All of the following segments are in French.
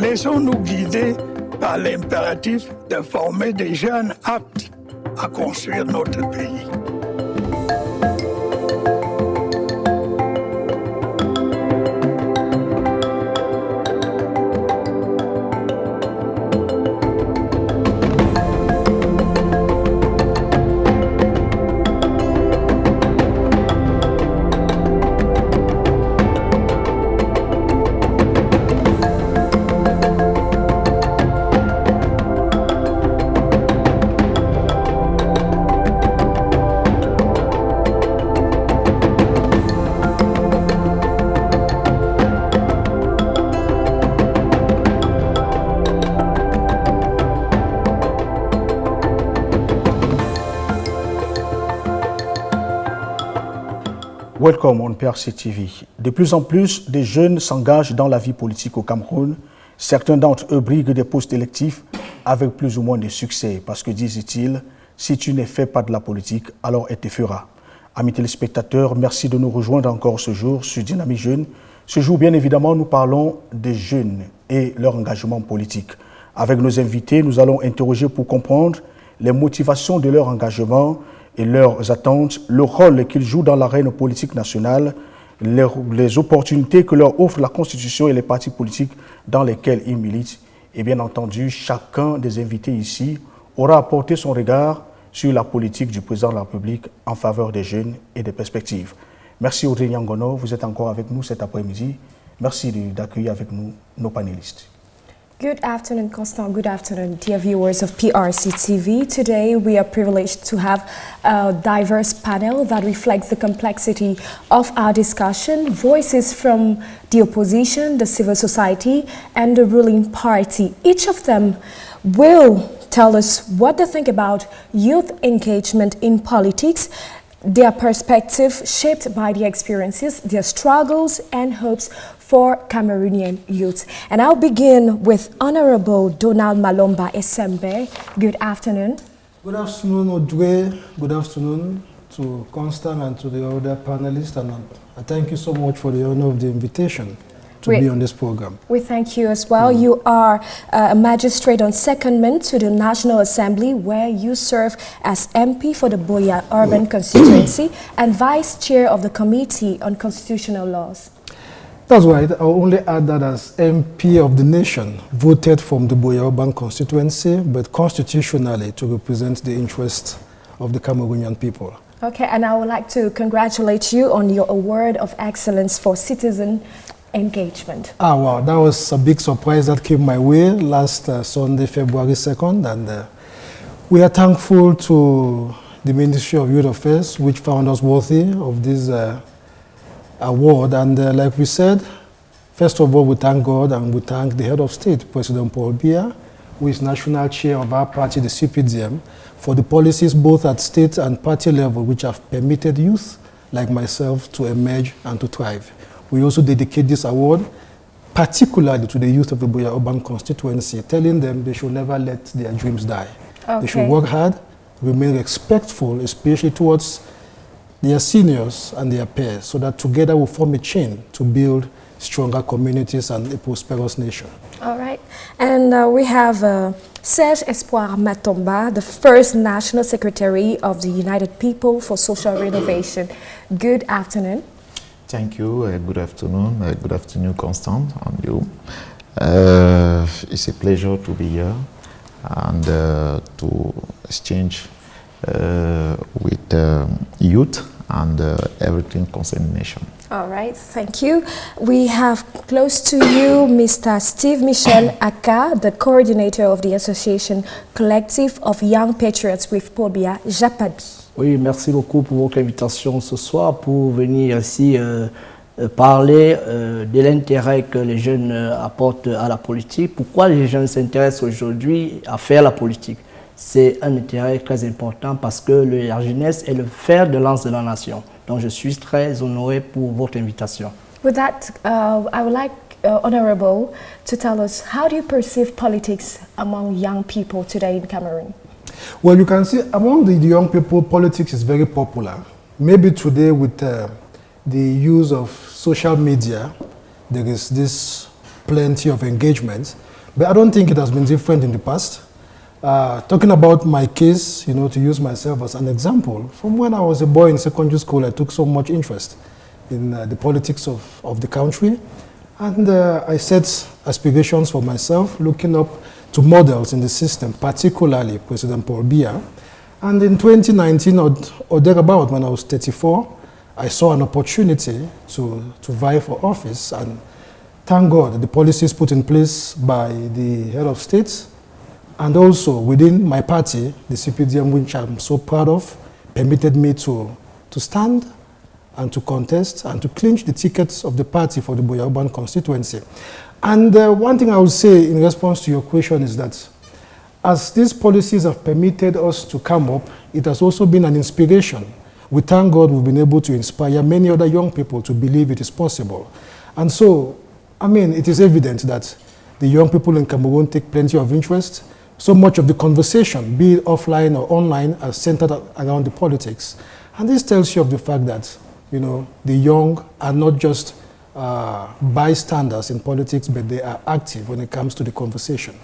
Laissons-nous guider par l'impératif de former des jeunes aptes à construire notre pays. Welcome on PRC TV. De plus en plus de jeunes s'engagent dans la vie politique au Cameroun. Certains d'entre eux briguent des postes électifs avec plus ou moins de succès parce que, disent-ils, si tu ne fais pas de la politique, alors elle te fera. Amis téléspectateurs, merci de nous rejoindre encore ce jour sur Dynamique Jeune. Ce jour, bien évidemment, nous parlons des jeunes et leur engagement politique. Avec nos invités, nous allons interroger pour comprendre les motivations de leur engagement et leurs attentes, le rôle qu'ils jouent dans l'arène politique nationale, les opportunités que leur offre la Constitution et les partis politiques dans lesquels ils militent. Et bien entendu, chacun des invités ici aura apporté son regard sur la politique du président de la République en faveur des jeunes et des perspectives. Merci Audrey Nyangono, vous êtes encore avec nous cet après-midi. Merci d'accueillir avec nous nos panélistes. Good afternoon, Constant. Good afternoon, dear viewers of PRC TV. Today, we are privileged to have a diverse panel that reflects the complexity of our discussion, voices from the opposition, the civil society, and the ruling party. Each of them will tell us what they think about youth engagement in politics, their perspective shaped by their experiences, their struggles and hopes for Cameroonian youth. And I'll begin with Honorable Donald Malomba Esembe. Good afternoon. Good afternoon, Audrey. Good afternoon to Constant and to the other panelists. And I thank you so much for the honor of the invitation to be on this program. We thank you as well. You are a magistrate on secondment to the National Assembly, where you serve as MP for the Boya Urban Constituency and Vice Chair of the Committee on Constitutional Laws. That's right. I'll only add that as MP of the nation, voted from the Boya Urban constituency, but constitutionally to represent the interests of the Cameroonian people. Okay, and I would like to congratulate you on your award of excellence for citizen engagement. Ah, wow, that was a big surprise that came my way last Sunday, February 2nd, and we are thankful to the Ministry of Youth Affairs, which found us worthy of this award. And like we said, first of all, we thank God and we thank the head of state, President Paul Biya, who is national chair of our party, the CPDM, for the policies both at state and party level which have permitted youth like myself to emerge and to thrive. We also dedicate this award particularly to the youth of the Boya Urban constituency, telling them they should never let their dreams die. Okay. They should work hard, remain respectful, especially towards their seniors and their peers, so that together we form a chain to build stronger communities and a prosperous nation. All right. And we have Serge Espoir Matomba, the first National Secretary of the United People for Social Renovation. Good afternoon. Thank you. Good afternoon. Good afternoon, Constant, and you. It's a pleasure to be here and to exchange with youth and everything concerning the nation. All right, thank you. We have close to you Mr. Steve Michel Aka, the coordinator of the Association Collective of Young Patriots with Paul Biya, JAPABI. Oui, merci beaucoup pour votre invitation ce soir pour venir ici parler de l'intérêt que les jeunes apportent à la politique. Pourquoi les jeunes s'intéressent aujourd'hui à faire la politique? C'est un intérêt très important parce que la jeunesse est le fer de lance de la nation. Donc je suis très honoré pour votre invitation. With that, I would like Honorable to tell us, how do you perceive politics among young people today in Cameroon? Well, you can see among the young people, politics is very popular. Maybe today with the use of social media, there is this plenty of engagement. But I don't think it has been different in the past. Talking about my case, you know, to use myself as an example, from when I was a boy in secondary school, I took so much interest in the politics of the country. And I set aspirations for myself, looking up to models in the system, particularly President Paul Biya. And in 2019 or thereabout, when I was 34, I saw an opportunity to vie for office. And thank God, the policies put in place by the head of state and also within my party, the CPDM, which I'm so proud of, permitted me to stand and to contest and to clinch the tickets of the party for the Buea Urban constituency. And one thing I would say in response to your question is that as these policies have permitted us to come up, it has also been an inspiration. We thank God we've been able to inspire many other young people to believe it is possible. And so, I mean, it is evident that the young people in Cameroon take plenty of interest. So much of the conversation, be it offline or online, are centered around the politics. And this tells you of the fact that, you know, the young are not just bystanders in politics, but they are active when it comes to the conversation.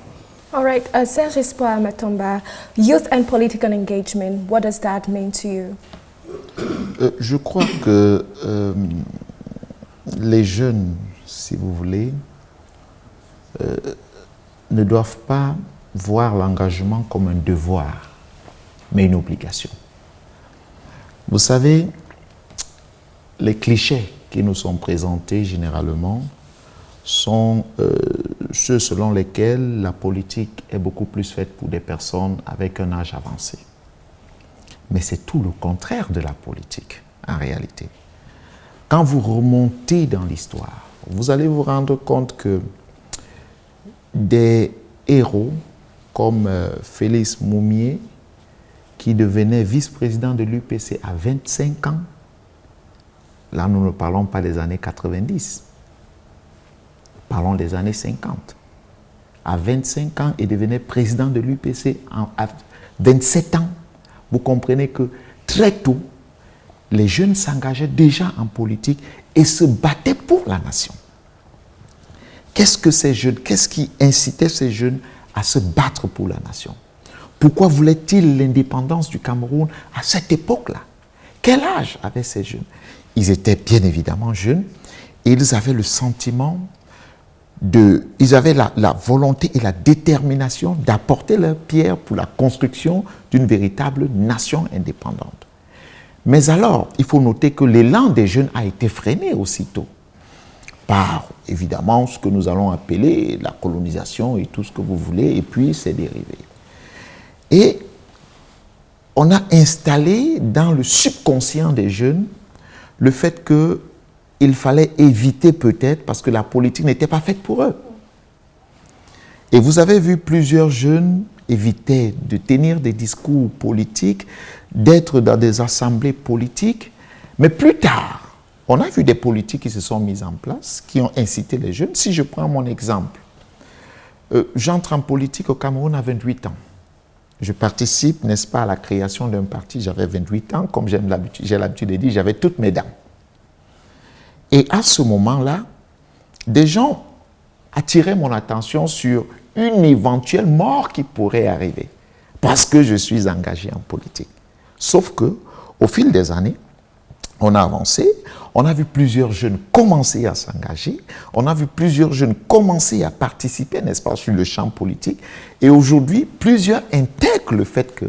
All right, Serge Espoir Matomba, youth and political engagement, what does that mean to you? Je crois que les jeunes, si vous voulez, ne doivent pas voir l'engagement comme un devoir, mais une obligation. Vous savez, les clichés qui nous sont présentés généralement sont ceux selon lesquels la politique est beaucoup plus faite pour des personnes avec un âge avancé. Mais c'est tout le contraire de la politique, en réalité. Quand vous remontez dans l'histoire, vous allez vous rendre compte que des héros comme Félix Moumié, qui devenait vice-président de l'UPC à 25 ans, là nous ne parlons pas des années 90, parlons des années 50. À 25 ans, il devenait président de l'UPC à 27 ans. Vous comprenez que très tôt, les jeunes s'engageaient déjà en politique et se battaient pour la nation. Qu'est-ce que ces jeunes, qu'est-ce qui incitait ces jeunes à se battre pour la nation? Pourquoi voulaient-ils l'indépendance du Cameroun à cette époque-là? Quel âge avaient ces jeunes? Ils étaient bien évidemment jeunes et ils avaient le sentiment ils avaient la volonté et la détermination d'apporter leur pierre pour la construction d'une véritable nation indépendante. Mais alors, il faut noter que l'élan des jeunes a été freiné aussitôt par, évidemment, ce que nous allons appeler la colonisation et tout ce que vous voulez, et puis ses dérivés. Et on a installé dans le subconscient des jeunes le fait qu'il fallait éviter peut-être parce que la politique n'était pas faite pour eux. Et vous avez vu plusieurs jeunes éviter de tenir des discours politiques, d'être dans des assemblées politiques, mais plus tard, on a vu des politiques qui se sont mises en place, qui ont incité les jeunes. Si je prends mon exemple, j'entre en politique au Cameroun à 28 ans. Je participe, n'est-ce pas, à la création d'un parti, j'avais 28 ans, comme j'ai l'habitude de dire, j'avais toutes mes dents. Et à ce moment-là, des gens attiraient mon attention sur une éventuelle mort qui pourrait arriver, parce que je suis engagé en politique. Sauf que, au fil des années, on a avancé, on a vu plusieurs jeunes commencer à s'engager, on a vu plusieurs jeunes commencer à participer, n'est-ce pas, sur le champ politique, et aujourd'hui, plusieurs intègrent le fait que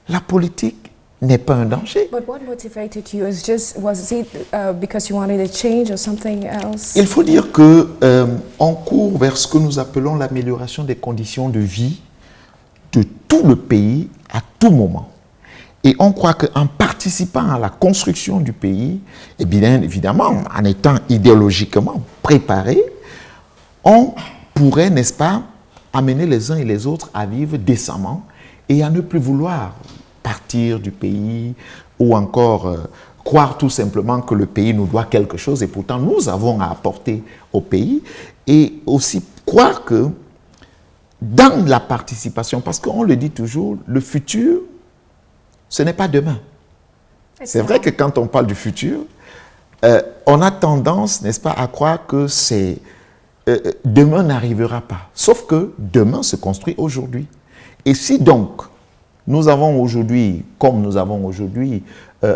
la politique n'est pas un danger. But what motivated you? Was it because you wanted a change or something else? Il faut dire que on court vers ce que nous appelons l'amélioration des conditions de vie de tout le pays à tout moment. Et on croit qu'en participant à la construction du pays, et bien évidemment, en étant idéologiquement préparé, on pourrait, n'est-ce pas, amener les uns et les autres à vivre décemment et à ne plus vouloir partir du pays ou encore croire tout simplement que le pays nous doit quelque chose et pourtant nous avons à apporter au pays, et aussi croire que dans la participation, parce qu'on le dit toujours, le futur, ce n'est pas demain. C'est vrai que quand on parle du futur, on a tendance, n'est-ce pas, à croire que c'est demain n'arrivera pas. Sauf que demain se construit aujourd'hui. Et si donc, nous avons aujourd'hui, comme nous avons aujourd'hui,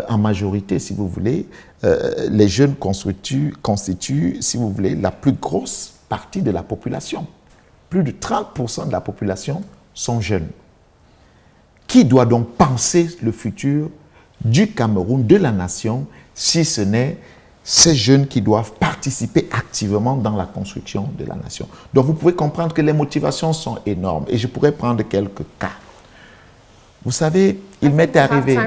en majorité, si vous voulez, les jeunes constituent, si vous voulez, la plus grosse partie de la population. Plus de 30% de la population sont jeunes. Qui doit donc penser le futur du Cameroun, de la nation, si ce n'est ces jeunes qui doivent participer activement dans la construction de la nation? Donc vous pouvez comprendre que les motivations sont énormes. Et je pourrais prendre quelques cas. Vous savez, il m'est arrivé...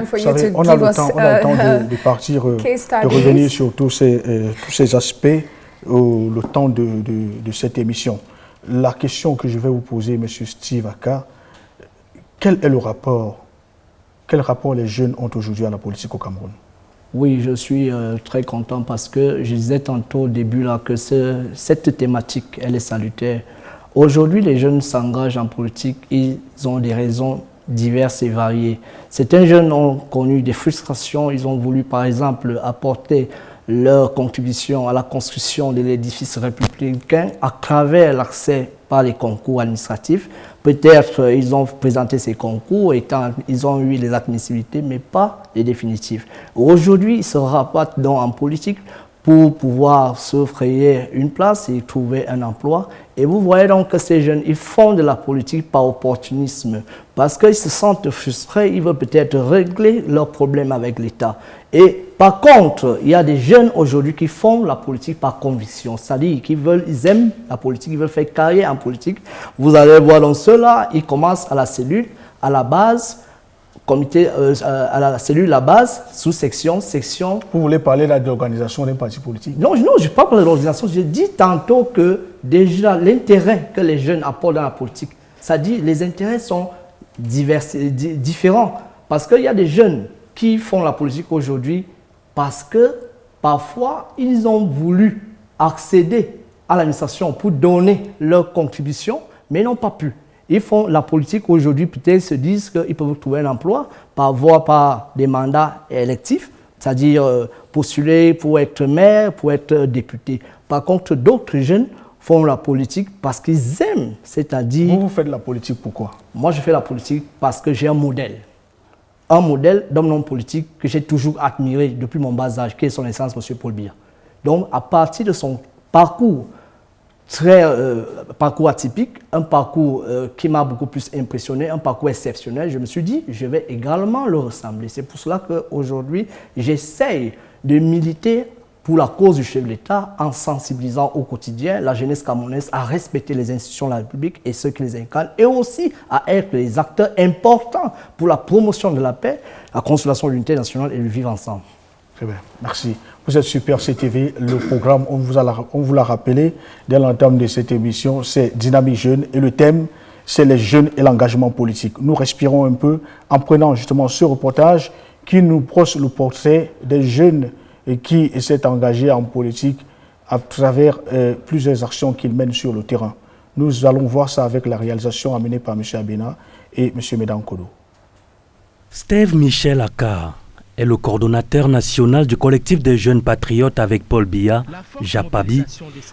On a le temps de partir, de revenir sur tous ces aspects le temps de cette émission. La question que je vais vous poser, M. Steve Aka, quel est le rapport, quel rapport les jeunes ont aujourd'hui à la politique au Cameroun? Oui, je suis très content parce que je disais tantôt au début là, que cette thématique, elle est salutaire. Aujourd'hui, les jeunes s'engagent en politique, ils ont des raisons diverses et variées. Certains jeunes ont connu des frustrations, ils ont voulu par exemple apporter leur contribution à la construction de l'édifice républicain à travers l'accès par les concours administratifs. Peut-être ils ont présenté ces concours, ils ont eu les admissibilités, mais pas les définitifs. Aujourd'hui, ils se rabattent donc en politique pour pouvoir se frayer une place et trouver un emploi. Et vous voyez donc que ces jeunes, ils font de la politique par opportunisme, parce qu'ils se sentent frustrés, ils veulent peut-être régler leurs problèmes avec l'État. Et par contre, il y a des jeunes aujourd'hui qui font la politique par conviction, c'est-à-dire qu'ils aiment la politique, ils veulent faire carrière en politique. Vous allez voir dans ceux-là, ils commencent à la cellule, à la base, comité, à la cellule, la base, sous-section, section. Vous voulez parler là de l'organisation d'un parti politique? Non, je ne parle pas de l'organisation. J'ai dit tantôt que déjà l'intérêt que les jeunes apportent dans la politique, c'est-à-dire les intérêts sont différents. Parce qu'il y a des jeunes qui font la politique aujourd'hui parce que parfois ils ont voulu accéder à l'administration pour donner leur contribution, mais n'ont pas pu. Ils font la politique aujourd'hui, peut-être se disent qu'ils peuvent trouver un emploi par des mandats électifs, c'est-à-dire postuler pour être maire, pour être député. Par contre, d'autres jeunes font la politique parce qu'ils aiment, c'est-à-dire... Vous faites la politique pourquoi? Moi, je fais la politique parce que j'ai un modèle d'homme politique que j'ai toujours admiré depuis mon bas âge, qui est son Excellence, M. Paul Biya. Donc, à partir de son parcours, parcours atypique, un parcours qui m'a beaucoup plus impressionné, un parcours exceptionnel, je me suis dit, je vais également le ressembler. C'est pour cela qu'aujourd'hui, j'essaye de militer pour la cause du chef de l'État en sensibilisant au quotidien la jeunesse camerounaise à respecter les institutions de la République et ceux qui les incarnent, et aussi à être les acteurs importants pour la promotion de la paix, la consolidation de l'unité nationale et le vivre ensemble. Très bien, merci. Vous êtes Super CTV, le programme, on vous l'a rappelé dès l'entame de cette émission, c'est Dynamique Jeune et le thème, c'est les jeunes et l'engagement politique. Nous respirons un peu en prenant justement ce reportage qui nous brosse le portrait des jeunes qui s'est engagé en politique à travers plusieurs actions qu'ils mènent sur le terrain. Nous allons voir ça avec la réalisation amenée par M. Abena et M. Medankodo. Steve Michel Aka est le coordonnateur national du collectif des jeunes patriotes avec Paul Biya, JAPABI,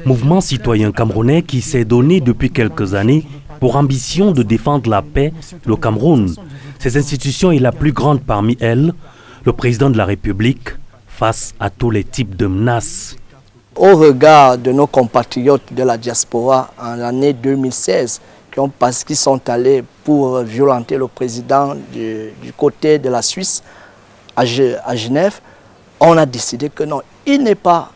mouvement citoyen camerounais qui s'est donné depuis quelques années pour ambition de défendre la paix, le Cameroun, ses institutions et la plus grande parmi elles, le président de la République, face à tous les types de menaces. Au regard de nos compatriotes de la diaspora en l'année 2016, qui sont allés pour violenter le président du côté de la Suisse, à Genève, on a décidé que non, il n'est pas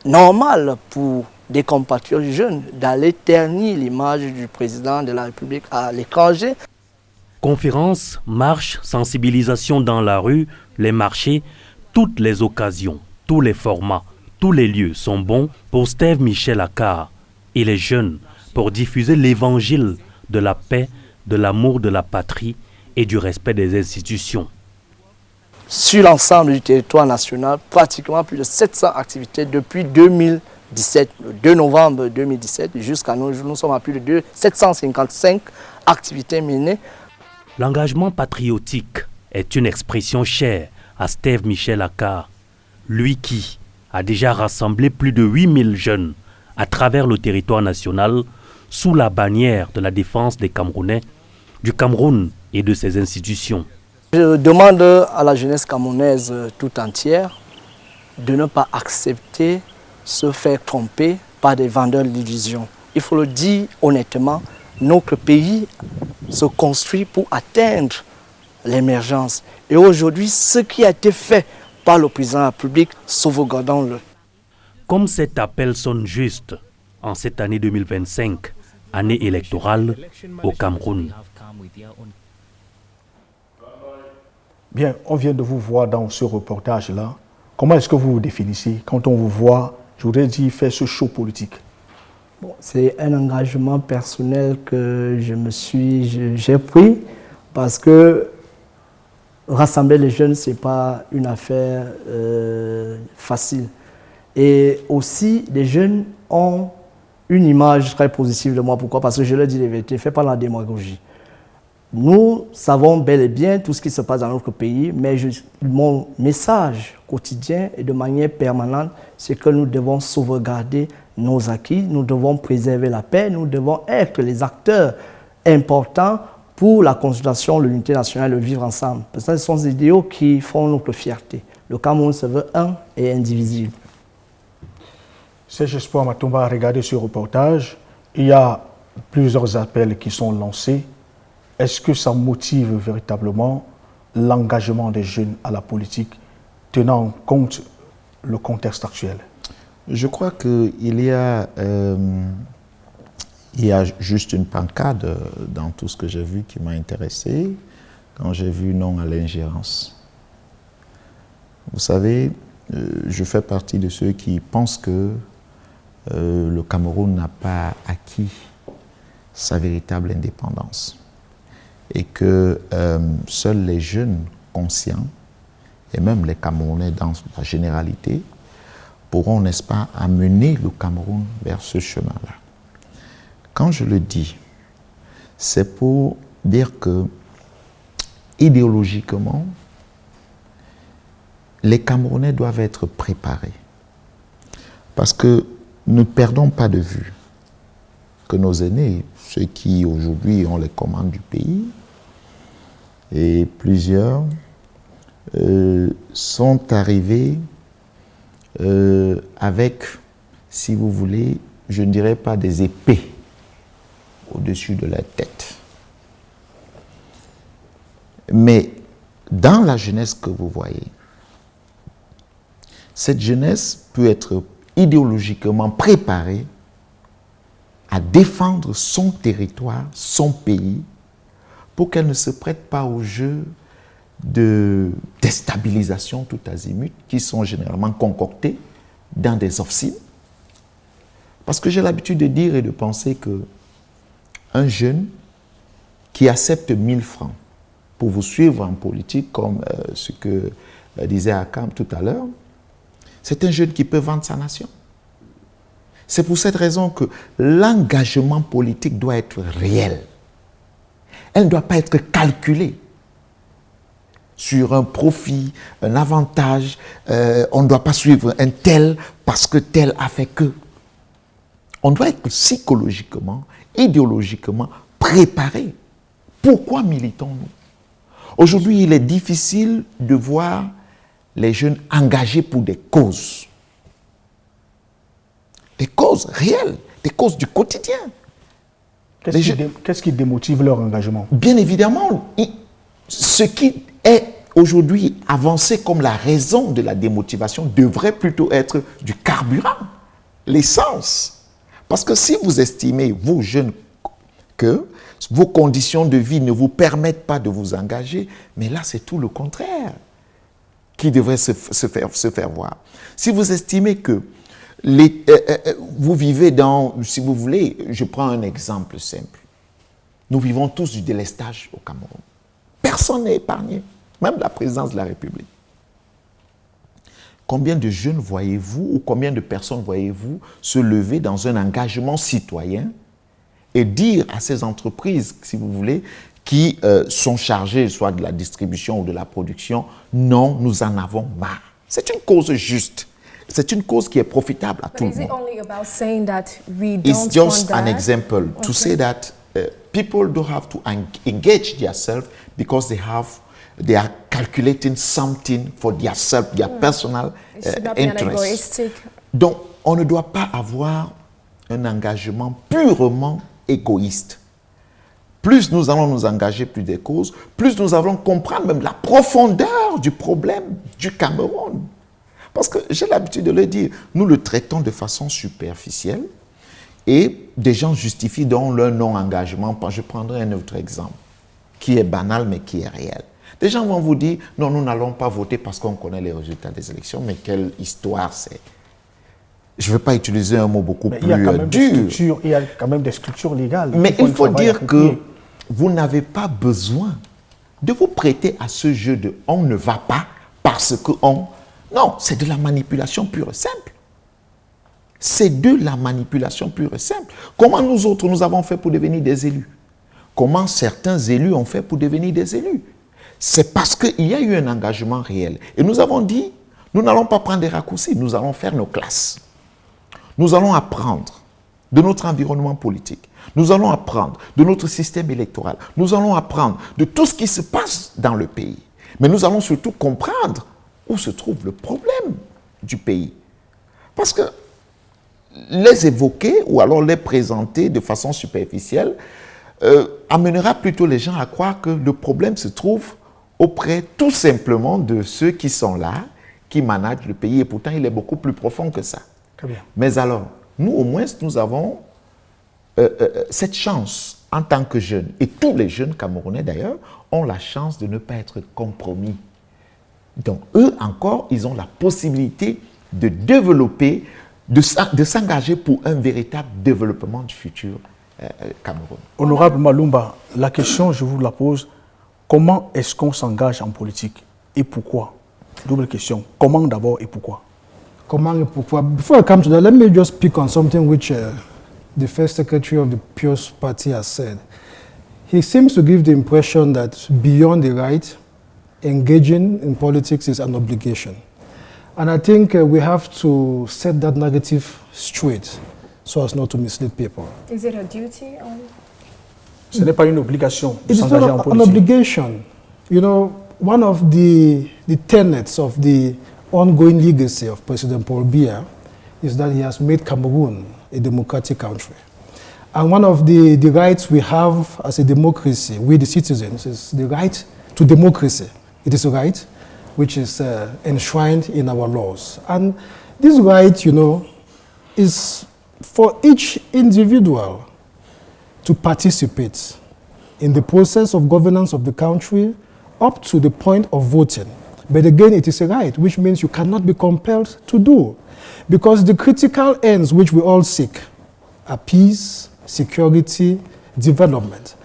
normal pour des compatriotes jeunes d'aller ternir l'image du président de la République à l'étranger. Conférences, marches, sensibilisation dans la rue, les marchés, toutes les occasions, tous les formats, tous les lieux sont bons pour Steve Michel Aka et les jeunes pour diffuser l'évangile de la paix, de l'amour de la patrie et du respect des institutions. Sur l'ensemble du territoire national, pratiquement plus de 700 activités depuis 2017, le 2 novembre 2017 jusqu'à nous sommes à plus de 755 activités menées. L'engagement patriotique est une expression chère à Steve Michel Aka, lui qui a déjà rassemblé plus de 8000 jeunes à travers le territoire national sous la bannière de la défense des Camerounais, du Cameroun et de ses institutions. Je demande à la jeunesse camerounaise tout entière de ne pas accepter se faire tromper par des vendeurs d'illusions. Il faut le dire honnêtement, notre pays se construit pour atteindre l'émergence. Et aujourd'hui, ce qui a été fait par le président de la République, sauvegardons-le. Comme cet appel sonne juste en cette année 2025, année électorale au Cameroun. Bien, on vient de vous voir dans ce reportage-là. Comment est-ce que vous vous définissez quand on vous voit, je voudrais dire, faire ce show politique? Bon, c'est un engagement personnel que j'ai pris parce que rassembler les jeunes, ce n'est pas une affaire facile. Et aussi, les jeunes ont une image très positive de moi. Pourquoi? Parce que je leur dis la vérité, fais pas la démagogie. Nous savons bel et bien tout ce qui se passe dans notre pays, mais mon message quotidien et de manière permanente, c'est que nous devons sauvegarder nos acquis, nous devons préserver la paix, nous devons être les acteurs importants pour la consultation, l'unité nationale, le vivre ensemble. Parce que ce sont des idéaux qui font notre fierté. Le Cameroun se veut un et indivisible. Serge Espoir Matomba a regardé ce reportage. Il y a plusieurs appels qui sont lancés. Est-ce que ça motive véritablement l'engagement des jeunes à la politique, tenant compte le contexte actuel? Je crois qu'il y a juste une pancade dans tout ce que j'ai vu qui m'a intéressé quand j'ai vu non à l'ingérence. Vous savez, je fais partie de ceux qui pensent que le Cameroun n'a pas acquis sa véritable indépendance et que seuls les jeunes conscients et même les Camerounais dans la généralité pourront, n'est-ce pas, amener le Cameroun vers ce chemin-là. Quand je le dis, c'est pour dire que, idéologiquement, les Camerounais doivent être préparés. Parce que ne perdons pas de vue que nos aînés, ceux qui aujourd'hui ont les commandes du pays, et plusieurs, sont arrivés avec, si vous voulez, je ne dirais pas des épées au-dessus de la tête. Mais dans la jeunesse que vous voyez, cette jeunesse peut être idéologiquement préparée à défendre son territoire, son pays, pour qu'elle ne se prête pas aux jeux de déstabilisation tout azimut qui sont généralement concoctés dans des officines. Parce que j'ai l'habitude de dire et de penser que un jeune qui accepte 1000 francs pour vous suivre en politique, comme ce que disait Akam tout à l'heure, c'est un jeune qui peut vendre sa nation. C'est pour cette raison que l'engagement politique doit être réel. Elle ne doit pas être calculée sur un profit, un avantage. On ne doit pas suivre un tel parce que tel a fait que. On doit être psychologiquement, idéologiquement préparé. Pourquoi militons-nous? Aujourd'hui, il est difficile de voir les jeunes engagés pour des causes. Des causes réelles, des causes du quotidien. Qu'est-ce qui démotive leur engagement? Bien évidemment, ce qui est aujourd'hui avancé comme la raison de la démotivation devrait plutôt être du carburant, l'essence. Parce que si vous estimez, vous jeunes, que vos conditions de vie ne vous permettent pas de vous engager, mais là c'est tout le contraire qui devrait se faire voir. Si vous estimez que vous vivez dans, si vous voulez, je prends un exemple simple. Nous vivons tous du délestage au Cameroun. Personne n'est épargné, même la présidence de la République. Combien de jeunes voyez-vous ou combien de personnes voyez-vous se lever dans un engagement citoyen et dire à ces entreprises, si vous voulez, qui sont chargées soit de la distribution ou de la production, non, nous en avons marre. C'est une cause juste. c'est une cause qui est profitable à tout le Is it monde. only about saying that we It's don't just want an that? example to say that people don't have to engage themselves because they are calculating something for themselves, their personal It should not be an interest. egoistic. Donc, on ne doit pas avoir un engagement purement égoïste. Plus nous allons nous engager plus des causes, plus nous allons comprendre même la profondeur du problème du Cameroun. Parce que j'ai l'habitude de le dire, nous le traitons de façon superficielle et des gens justifient donc leur non-engagement. Je prendrai un autre exemple qui est banal mais qui est réel. Des gens vont vous dire, non, nous n'allons pas voter parce qu'on connaît les résultats des élections, mais quelle histoire c'est. Je ne veux pas utiliser un mot beaucoup plus dur. Il y a quand même des structures légales. Mais il faut dire que vous n'avez pas besoin de vous prêter à ce jeu de « on ne va pas parce que on ». Non, c'est de la manipulation pure et simple. C'est de la manipulation pure et simple. Comment nous autres, nous avons fait pour devenir des élus? Comment certains élus ont fait pour devenir des élus? C'est parce qu'il y a eu un engagement réel. Et nous avons dit, nous n'allons pas prendre des raccourcis, nous allons faire nos classes. Nous allons apprendre de notre environnement politique. Nous allons apprendre de notre système électoral. Nous allons apprendre de tout ce qui se passe dans le pays. Mais nous allons surtout comprendre où se trouve le problème du pays. Parce que les évoquer ou alors les présenter de façon superficielle amènera plutôt les gens à croire que le problème se trouve auprès tout simplement de ceux qui sont là, qui managent le pays. Et pourtant, il est beaucoup plus profond que ça. Très bien. Mais alors, nous, au moins, nous avons cette chance en tant que jeunes, et tous les jeunes Camerounais d'ailleurs, ont la chance de ne pas être compromis. Donc, eux encore, ils ont la possibilité de développer, de s'engager pour un véritable développement du futur Cameroun. Honorable Malumba, la question, je vous la pose, comment est-ce qu'on s'engage en politique et pourquoi? Double question. Comment d'abord et pourquoi? Comment et pourquoi? Before I come to that, let me just pick on something which the first secretary of the PIOS party has said. He seems to give the impression that beyond the right, engaging in politics is an obligation. And I think we have to set that narrative straight so as not to mislead people. Is it a duty? Ce n'est pas une obligation de It is s'engager en not an politique. obligation. You know, one of the tenets of the ongoing legacy of President Paul Biya is that he has made Cameroon a democratic country. And one of the rights we have as a democracy, we the citizens, is the right to democracy. It is a right which is enshrined in our laws. And this right, you know, is for each individual to participate in the process of governance of the country up to the point of voting. But again, it is a right, which means you cannot be compelled to do. Because the critical ends which we all seek are peace, security, development.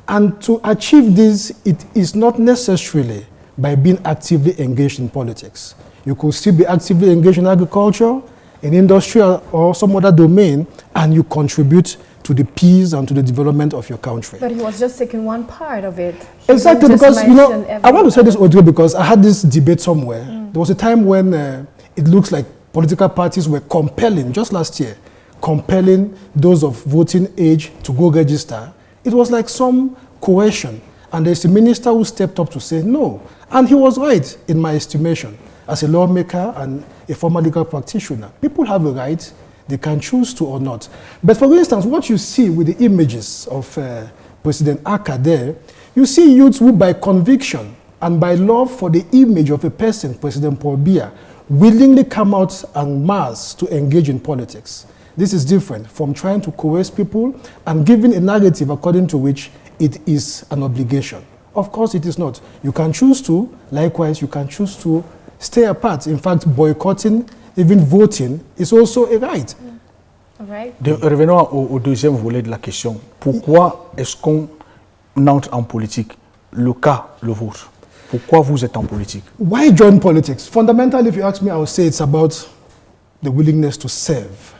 And to achieve this, it is not necessarily by being actively engaged in politics. You could still be actively engaged in agriculture, in industry, or some other domain, and you contribute to the peace and to the development of your country. But he was just taking one part of it. He Exactly, didn't just because, you know, mention I want to say this, everything. Audrey, because I had this debate somewhere. There was a time when it looks like political parties were compelling, just last year, compelling those of voting age to go register. It was like some coercion. And there's a minister who stepped up to say no. And he was right, in my estimation, as a lawmaker and a former legal practitioner. People have a right, they can choose to or not. But for instance, what you see with the images of President Aka there, you see youths who by conviction and by love for the image of a person, President Paul Biya, willingly come out en masse to engage in politics. This is different from trying to coerce people and giving a narrative according to which it is an obligation. Of course it is not. You can choose to, likewise you can choose to stay apart. In fact, boycotting, even voting, is also a right. All right. Revenons au deuxième volet de la question. Pourquoi est-ce qu'on entre en politique? Le cas, le vôtre. Pourquoi vous êtes en politique? Why join politics? Fundamentally, if you ask me, I would say it's about the willingness to serve,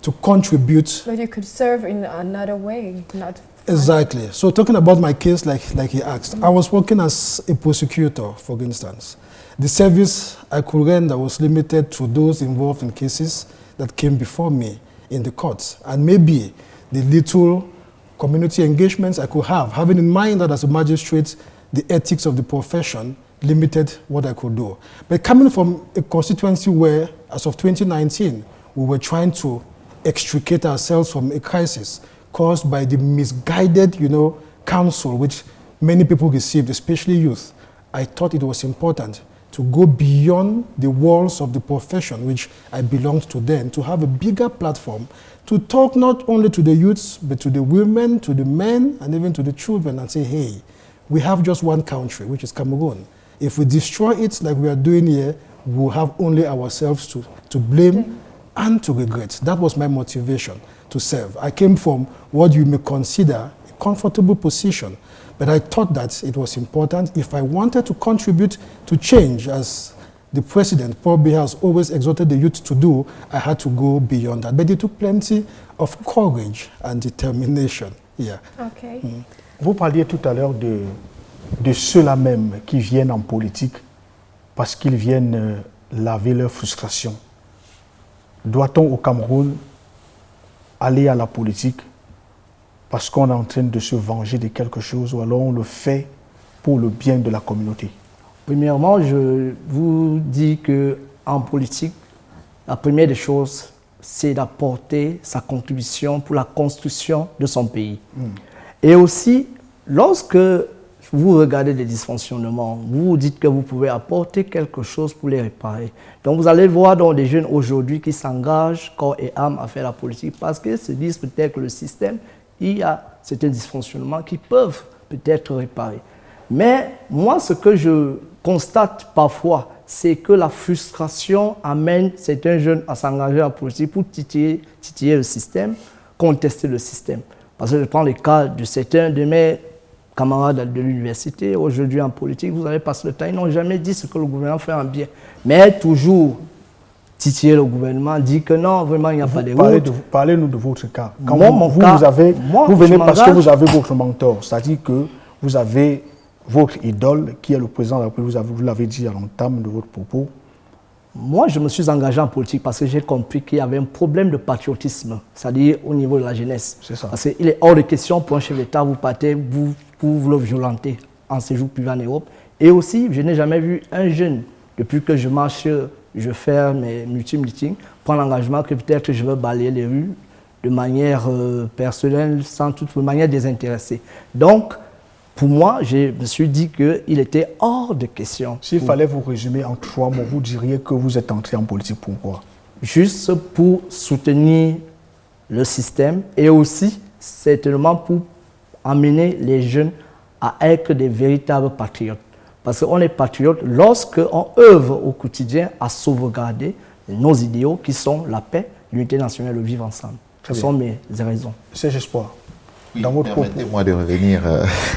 to contribute. But you could serve in another way, not... Exactly. So talking about my case, like he asked, I was working as a prosecutor, for instance. The service I could render was limited to those involved in cases that came before me in the courts. And maybe the little community engagements I could have, having in mind that as a magistrate, the ethics of the profession limited what I could do. But coming from a constituency where, as of 2019, we were trying to extricate ourselves from a crisis caused by the misguided, counsel which many people received, especially youth, I thought it was important to go beyond the walls of the profession which I belonged to then, to have a bigger platform to talk not only to the youths, but to the women, to the men, and even to the children, and say, hey, we have just one country, which is Cameroon. If we destroy it like we are doing here, we'll have only ourselves to blame and to regret. That was my motivation to serve. I came from what you may consider a comfortable position, but I thought that it was important if I wanted to contribute to change, as the president, Paul Biya, has always exhorted the youth to do, I had to go beyond that. But it took plenty of courage and determination. Yeah. Okay. Vous parliez tout à l'heure de ceux-là même qui viennent en politique parce qu'ils viennent laver leur frustration. Doit-on au Cameroun aller à la politique parce qu'on est en train de se venger de quelque chose, ou alors on le fait pour le bien de la communauté? Premièrement, je vous dis qu'en politique, la première des choses, c'est d'apporter sa contribution pour la construction de son pays. Et aussi, lorsque vous regardez des dysfonctionnements, vous vous dites que vous pouvez apporter quelque chose pour les réparer. Donc vous allez voir dans des jeunes aujourd'hui qui s'engagent corps et âme à faire la politique parce qu'ils se disent peut-être que le système, il y a certains dysfonctionnements qui peuvent peut-être réparer. Mais moi, ce que je constate parfois, c'est que la frustration amène certains jeunes à s'engager en politique pour titiller le système, contester le système. Parce que je prends le cas de certains de mes camarades de l'université, aujourd'hui en politique, vous allez passer le temps, ils n'ont jamais dit ce que le gouvernement fait en bien. Mais toujours titiller le gouvernement, dit que non, vraiment, il n'y a pas de route. Parlez-nous de votre cas. Quand vous venez parce que vous avez votre mentor, c'est-à-dire que vous avez votre idole qui est le président de la République, vous l'avez dit à l'entame de votre propos. Moi, je me suis engagé en politique parce que j'ai compris qu'il y avait un problème de patriotisme, c'est-à-dire au niveau de la jeunesse. C'est ça. Parce qu'il est hors de question pour un chef d'État, vous partez pour vous le violenter en séjour privé en Europe. Et aussi, je n'ai jamais vu un jeune, depuis que je marche, je fais mes multi-meetings, prendre l'engagement que peut-être je veux balayer les rues de manière personnelle, sans toute manière désintéressée. Donc, pour moi, je me suis dit qu'il était hors de question. S'il fallait vous résumer en 3 mots, vous diriez que vous êtes entré en politique pourquoi? Juste pour soutenir le système et aussi, certainement, pour amener les jeunes à être des véritables patriotes. Parce qu'on est patriote lorsqu'on œuvre au quotidien à sauvegarder nos idéaux qui sont la paix, l'unité nationale, le vivre ensemble. Ce sont mes raisons. C'est Espoir. Oui, permettez-moi de revenir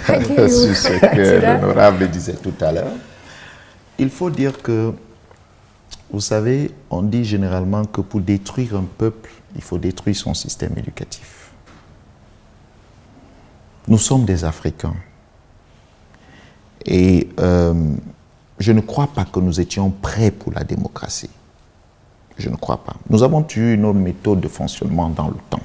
sur ce que l'honorable disait tout à l'heure. Il faut dire que, vous savez, on dit généralement que pour détruire un peuple, il faut détruire son système éducatif. Nous sommes des Africains. Et je ne crois pas que nous étions prêts pour la démocratie. Je ne crois pas. Nous avons eu une autre méthode de fonctionnement dans le temps.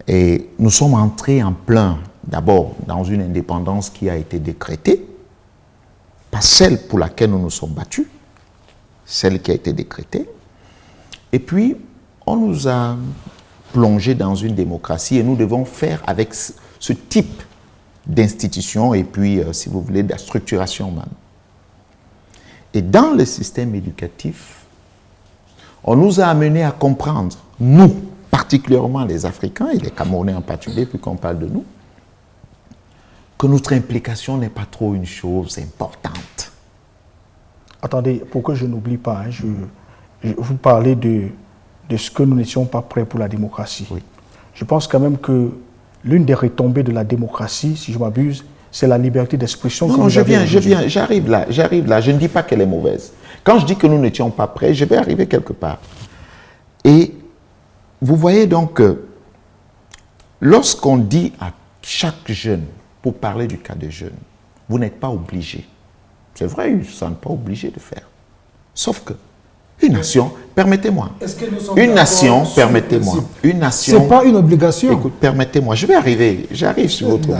Et nous sommes entrés en plein, d'abord, dans une indépendance qui a été décrétée, pas celle pour laquelle nous nous sommes battus, celle qui a été décrétée. Et puis, on nous a plongés dans une démocratie et nous devons faire avec ce type d'institution et puis, si vous voulez, de la structuration même. Et dans le système éducatif, on nous a amenés à comprendre, nous, particulièrement les Africains et les Camerounais en particulier, puisqu'on parle de nous, que notre implication n'est pas trop une chose importante. Attendez, pour que je n'oublie pas, vous parlez de ce que nous n'étions pas prêts pour la démocratie. Oui. Je pense quand même que l'une des retombées de la démocratie, si je m'abuse, c'est la liberté d'expression. Non, j'arrive là. Je ne dis pas qu'elle est mauvaise. Quand je dis que nous n'étions pas prêts, je vais arriver quelque part. Et vous voyez donc que lorsqu'on dit à chaque jeune, pour parler du cas des jeunes, vous n'êtes pas obligé C'est vrai, ils ne sont pas obligés de faire. Sauf que, une nation, permettez-moi. Une nation, permettez-moi. Une nation. C'est pas une obligation. Écoute, permettez-moi, j'arrive sur votre mot.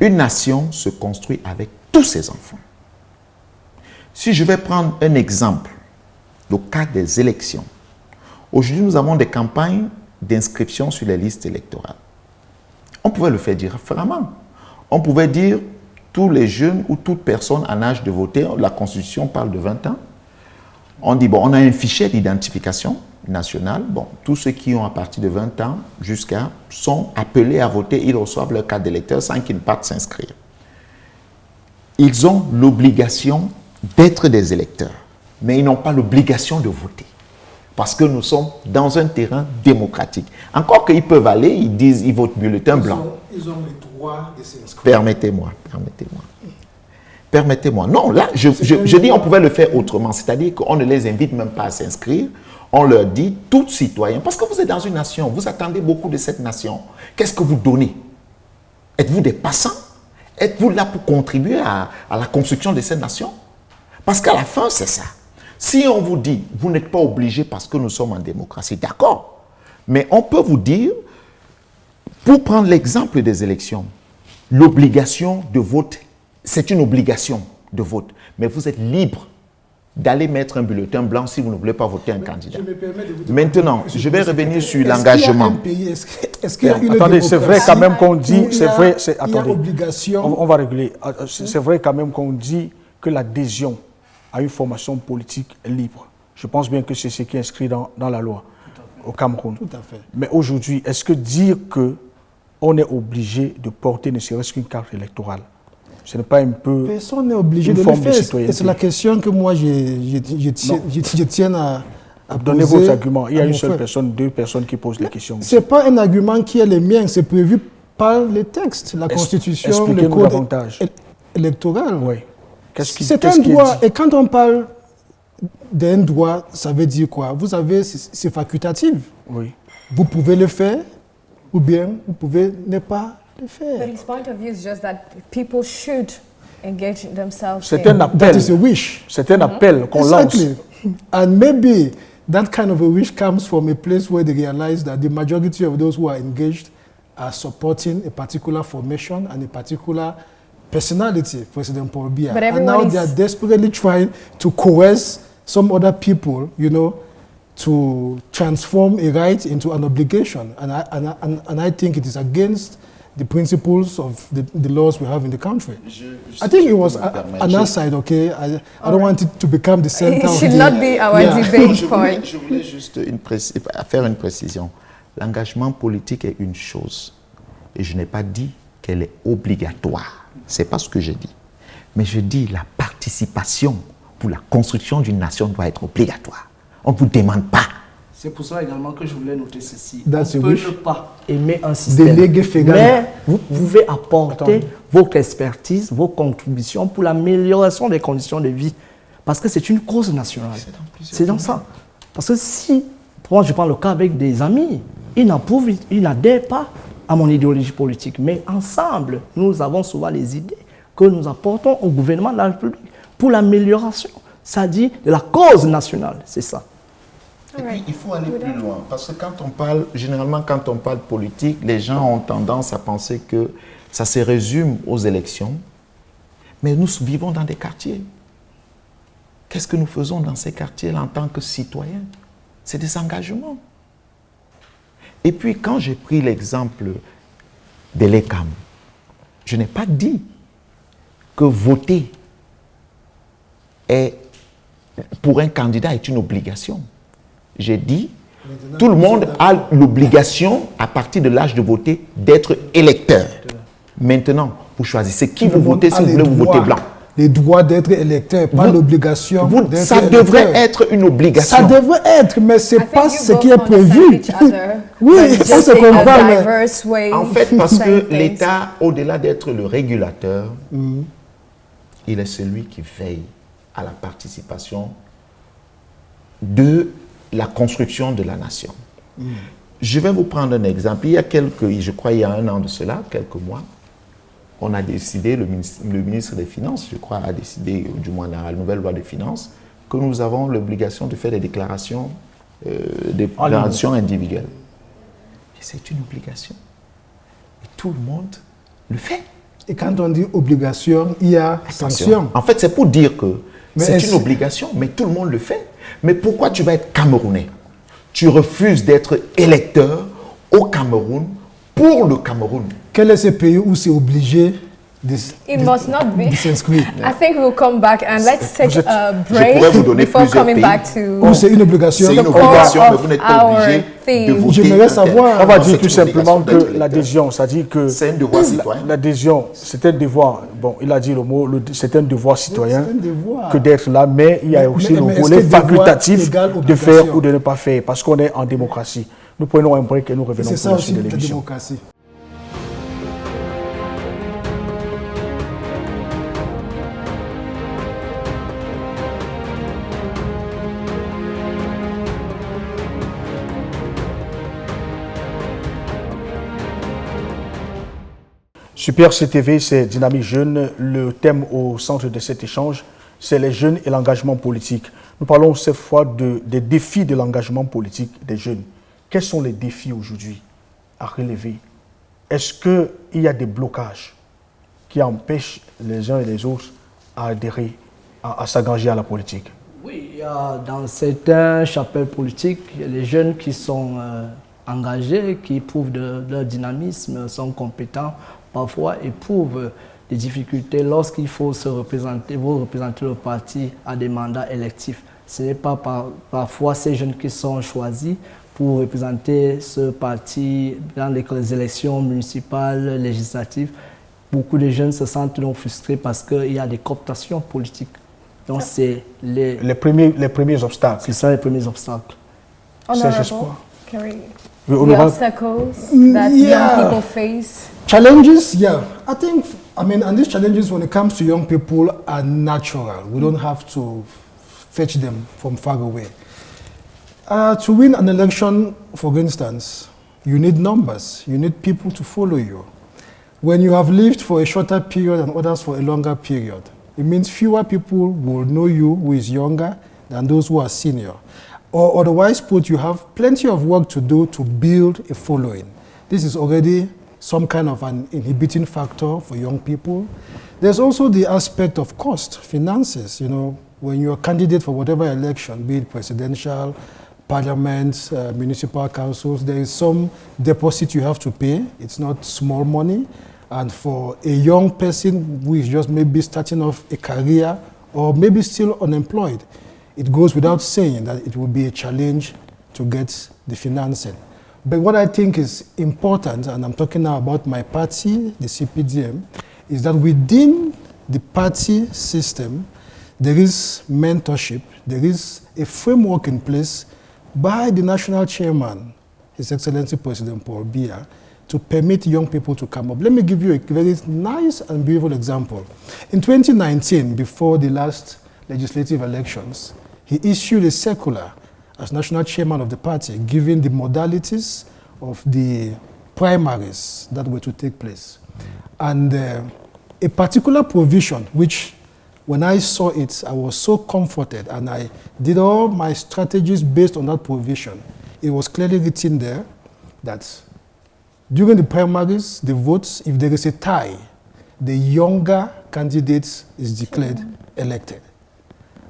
Une nation se construit avec tous ses enfants. Si je vais prendre un exemple, le cas des élections. Aujourd'hui, nous avons des campagnes d'inscription sur les listes électorales. On pouvait le faire différemment. On pouvait dire tous les jeunes ou toute personne en âge de voter, la Constitution parle de 20 ans. On dit, bon, on a un fichier d'identification nationale. Bon, tous ceux qui ont à partir de 20 ans jusqu'à sont appelés à voter, ils reçoivent leur carte d'électeur sans qu'ils ne partent s'inscrire. Ils ont l'obligation d'être des électeurs, mais ils n'ont pas l'obligation de voter. Parce que nous sommes dans un terrain démocratique. Encore qu'ils peuvent aller, ils disent, ils votent bulletin blanc. Ils ont le droit de s'inscrire. Permettez-moi. Non, là, je dis on pouvait le faire autrement. C'est-à-dire qu'on ne les invite même pas à s'inscrire. On leur dit, tout citoyen, parce que vous êtes dans une nation, vous attendez beaucoup de cette nation. Qu'est-ce que vous donnez? Êtes-vous des passants? Êtes-vous là pour contribuer à la construction de cette nation? Parce qu'à la fin, c'est ça. Si on vous dit, vous n'êtes pas obligé parce que nous sommes en démocratie, d'accord. Mais on peut vous dire, pour prendre l'exemple des élections, l'obligation de vote, c'est une obligation de vote. Mais vous êtes libre d'aller mettre un bulletin blanc si vous ne voulez pas voter un candidat. Maintenant, je vais revenir sur l'engagement. Attendez, c'est vrai quand même qu'on dit, c'est vrai, attendez, obligation. on va réguler. C'est vrai quand même qu'on dit que l'adhésion à une formation politique est libre. Je pense bien que c'est ce qui est inscrit dans la loi au Cameroun. Tout à fait. Mais aujourd'hui, est-ce que dire qu'on est obligé de porter ne serait-ce qu'une carte électorale, ce n'est pas un peu personne n'est obligé de le faire. Et c'est la question que moi je tiens à donner poser votre argument. Il y a une seule frère. personne, deux personnes qui posent les questions. Ce n'est pas un argument qui est le mien, c'est prévu par les textes, la Constitution, le code électoral. Oui. C'est un droit. Et quand on parle d'un droit, ça veut dire quoi? Vous avez, c'est facultatif. Oui. Vous pouvez le faire ou bien vous pouvez ne pas le faire. But his point of view is just that people should engage themselves. C'est un appel. That is a wish. C'est un appel qu'on lance. And maybe that kind of a wish comes from a place where they realize that the majority of those who are engaged are supporting a particular formation and a particular personality, President Paul Biya. And now they are desperately trying to coerce some other people, you know, to transform a right into an obligation. And I think it is against the principles of the laws we have in the country. I think it was an aside, okay? I don't want it to become the center. It should not be our debate point. Je voulais juste faire une précision. L'engagement politique est une chose. Et je n'ai pas dit qu'elle est obligatoire. Ce n'est pas ce que je dis. Mais je dis la participation pour la construction d'une nation doit être obligatoire. On ne vous demande pas. C'est pour ça également que je voulais noter ceci. That's on peut ne pas aimer un système, mais vous pouvez apporter votre expertise, vos contributions pour l'amélioration des conditions de vie. Parce que c'est une cause nationale. C'est dans ça. Parce que si, moi je prends le cas avec des amis, ils n'approuvent, ils n'adhèrent pas à mon idéologie politique. Mais ensemble, nous avons souvent les idées que nous apportons au gouvernement de la République pour l'amélioration, c'est-à-dire de la cause nationale. C'est ça. Et puis, il faut aller plus loin. Parce que généralement, quand on parle politique, les gens ont tendance à penser que ça se résume aux élections. Mais nous vivons dans des quartiers. Qu'est-ce que nous faisons dans ces quartiers en tant que citoyens? C'est des engagements. Et puis, quand j'ai pris l'exemple de l'ECAM, je n'ai pas dit que voter pour un candidat est une obligation. J'ai dit, tout le monde a l'obligation, à partir de l'âge de voter, d'être électeur. Maintenant, vous choisissez qui vous votez, si vous voulez vous votez blanc. Les droits d'être électeur, pas l'obligation d'être électeur. Ça devrait être une obligation. Ça devrait être, mais ce n'est pas ce qui est prévu. Oui, on se comprend. En fait, parce que l'État, au-delà d'être le régulateur, il est celui qui veille à la participation de la construction de la nation. Je vais vous prendre un exemple. Je crois il y a un an de cela, quelques mois, on a décidé, le ministre des Finances, je crois, a décidé, du moins dans la nouvelle loi des finances, que nous avons l'obligation de faire des déclarations individuelles. Et c'est une obligation. Et tout le monde le fait. Et quand on dit obligation, il y a sanction. En fait, c'est pour dire que c'est une obligation, mais tout le monde le fait. Mais pourquoi tu vas être Camerounais? Tu refuses d'être électeur au Cameroun pour le Cameroun. Quel est ce pays où c'est obligé It must not be. s'inscrire? I think we'll come back and let's take a break pourrais vous donner before plusieurs coming pays back to Où c'est une obligation? C'est une the obligation, core mais vous n'êtes of pas our obligé de theme. voter. J'aimerais savoir. On va Non, dire c'est tout une simplement obligation d'être que l'adhésion, c'est-à-dire que C'est un devoir citoyen. l'adhésion, c'est un devoir. Bon, il a dit le mot, c'est un devoir citoyen C'est un devoir. que d'être là, mais il y a aussi mais le est-ce volet que devoir facultatif égale de obligation? faire ou de ne pas faire, parce qu'on est en démocratie. Nous prenons un break et nous revenons C'est pour ça la aussi suite de la l'émission. démocratie. Super CTV, c'est Dynamique Jeune. Le thème au centre de cet échange, c'est les jeunes et l'engagement politique. Nous parlons cette fois des défis de l'engagement politique des jeunes. Quels sont les défis aujourd'hui à relever? Est-ce qu'il y a des blocages qui empêchent les uns et les autres à adhérer, à s'engager à la politique? Oui, il y a dans certains chapelles politiques, il y a des jeunes qui sont engagés, qui prouvent de leur dynamisme, sont compétents, parfois éprouvent des difficultés lorsqu'il faut se représenter, vous représenter le parti à des mandats électifs. Ce n'est pas parfois ces jeunes qui sont choisis pour représenter ce parti dans les élections municipales, législatives. Beaucoup de jeunes se sentent donc frustrés parce qu'il y a des cooptations politiques. Donc c'est les premiers obstacles. C'est ça les premiers obstacles. Honorable, can we, the Honorable. obstacles that young people face? Challenges, yeah. And these challenges when it comes to young people are natural. We don't have to fetch them from far away. To win an election, for instance, you need numbers. You need people to follow you. When you have lived for a shorter period and others for a longer period, it means fewer people will know you who is younger than those who are senior. Or otherwise put, you have plenty of work to do to build a following. This is already some kind of an inhibiting factor for young people. There's also the aspect of cost, finances. You know, when you're a candidate for whatever election, be it presidential, parliament, municipal councils, there is some deposit you have to pay. It's not small money. And for a young person who is just maybe starting off a career or maybe still unemployed, it goes without saying that it will be a challenge to get the financing. But what I think is important, and I'm talking now about my party, the CPDM, is that within the party system, there is mentorship, there is a framework in place by the national chairman, His Excellency President Paul Biya, to permit young people to come up. Let me give you a very nice and beautiful example. In 2019, before the last legislative elections, he issued a circular as national chairman of the party, giving the modalities of the primaries that were to take place. And a particular provision, which when I saw it, I was so comforted, and I did all my strategies based on that provision. It was clearly written there that during the primaries, the votes, if there is a tie, the younger candidate is declared elected.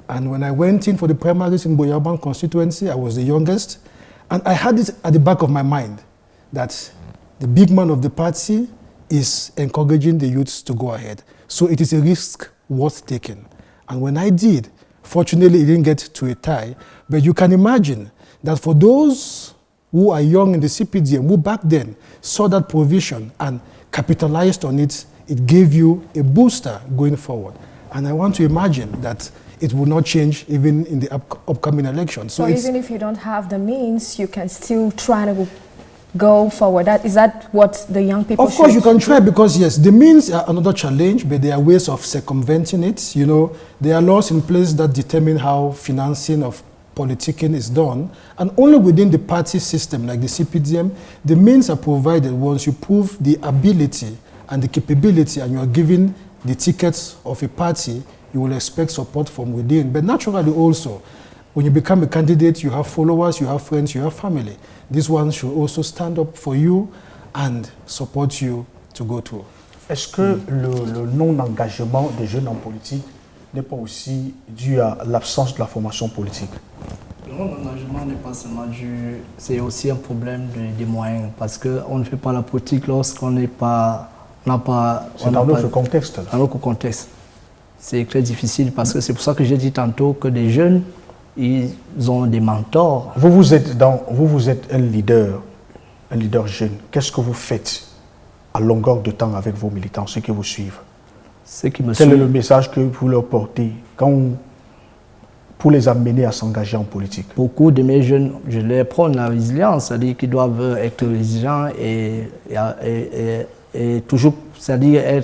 And when I went in for the primaries in Boyaban constituency, I was the youngest. And I had it at the back of my mind that the big man of the party is encouraging the youths to go ahead. So it is a risk worth taking. And when I did, fortunately it didn't get to a tie, but you can imagine that for those who are young in the CPDM, who back then saw that provision and capitalized on it, it gave you a booster going forward. And I want to imagine that it will not change even in the upcoming election. So even if you don't have the means, you can still try to go forward. Is that what the young people should? Of course, you can try, because yes, the means are another challenge, but there are ways of circumventing it. You know, there are laws in place that determine how financing of politicking is done, and only within the party system, like the CPDM, the means are provided once you prove the ability and the capability, and you are given the tickets of a party, you will expect support from within. But naturally also, when you become a candidate, you have followers, you have friends, you have family. This one should also stand up for you and support you to go through. Est-ce que le non-engagement des jeunes en politique n'est pas aussi dû à l'absence de la formation politique? Le non-engagement n'est pas seulement dû, c'est aussi un problème des moyens, parce qu'on ne fait pas la politique lorsqu'on n'est pas... C'est dans notre contexte. Dans notre contexte. C'est très difficile, parce que c'est pour ça que j'ai dit tantôt que les jeunes, ils ont des mentors. Vous êtes un leader jeune. Qu'est-ce que vous faites à longueur de temps avec vos militants, ceux qui vous suivent? Quel est le message que vous leur portez pour les amener à s'engager en politique? Beaucoup de mes jeunes, je les prône la résilience, c'est-à-dire qu'ils doivent être résilients et toujours, c'est-à-dire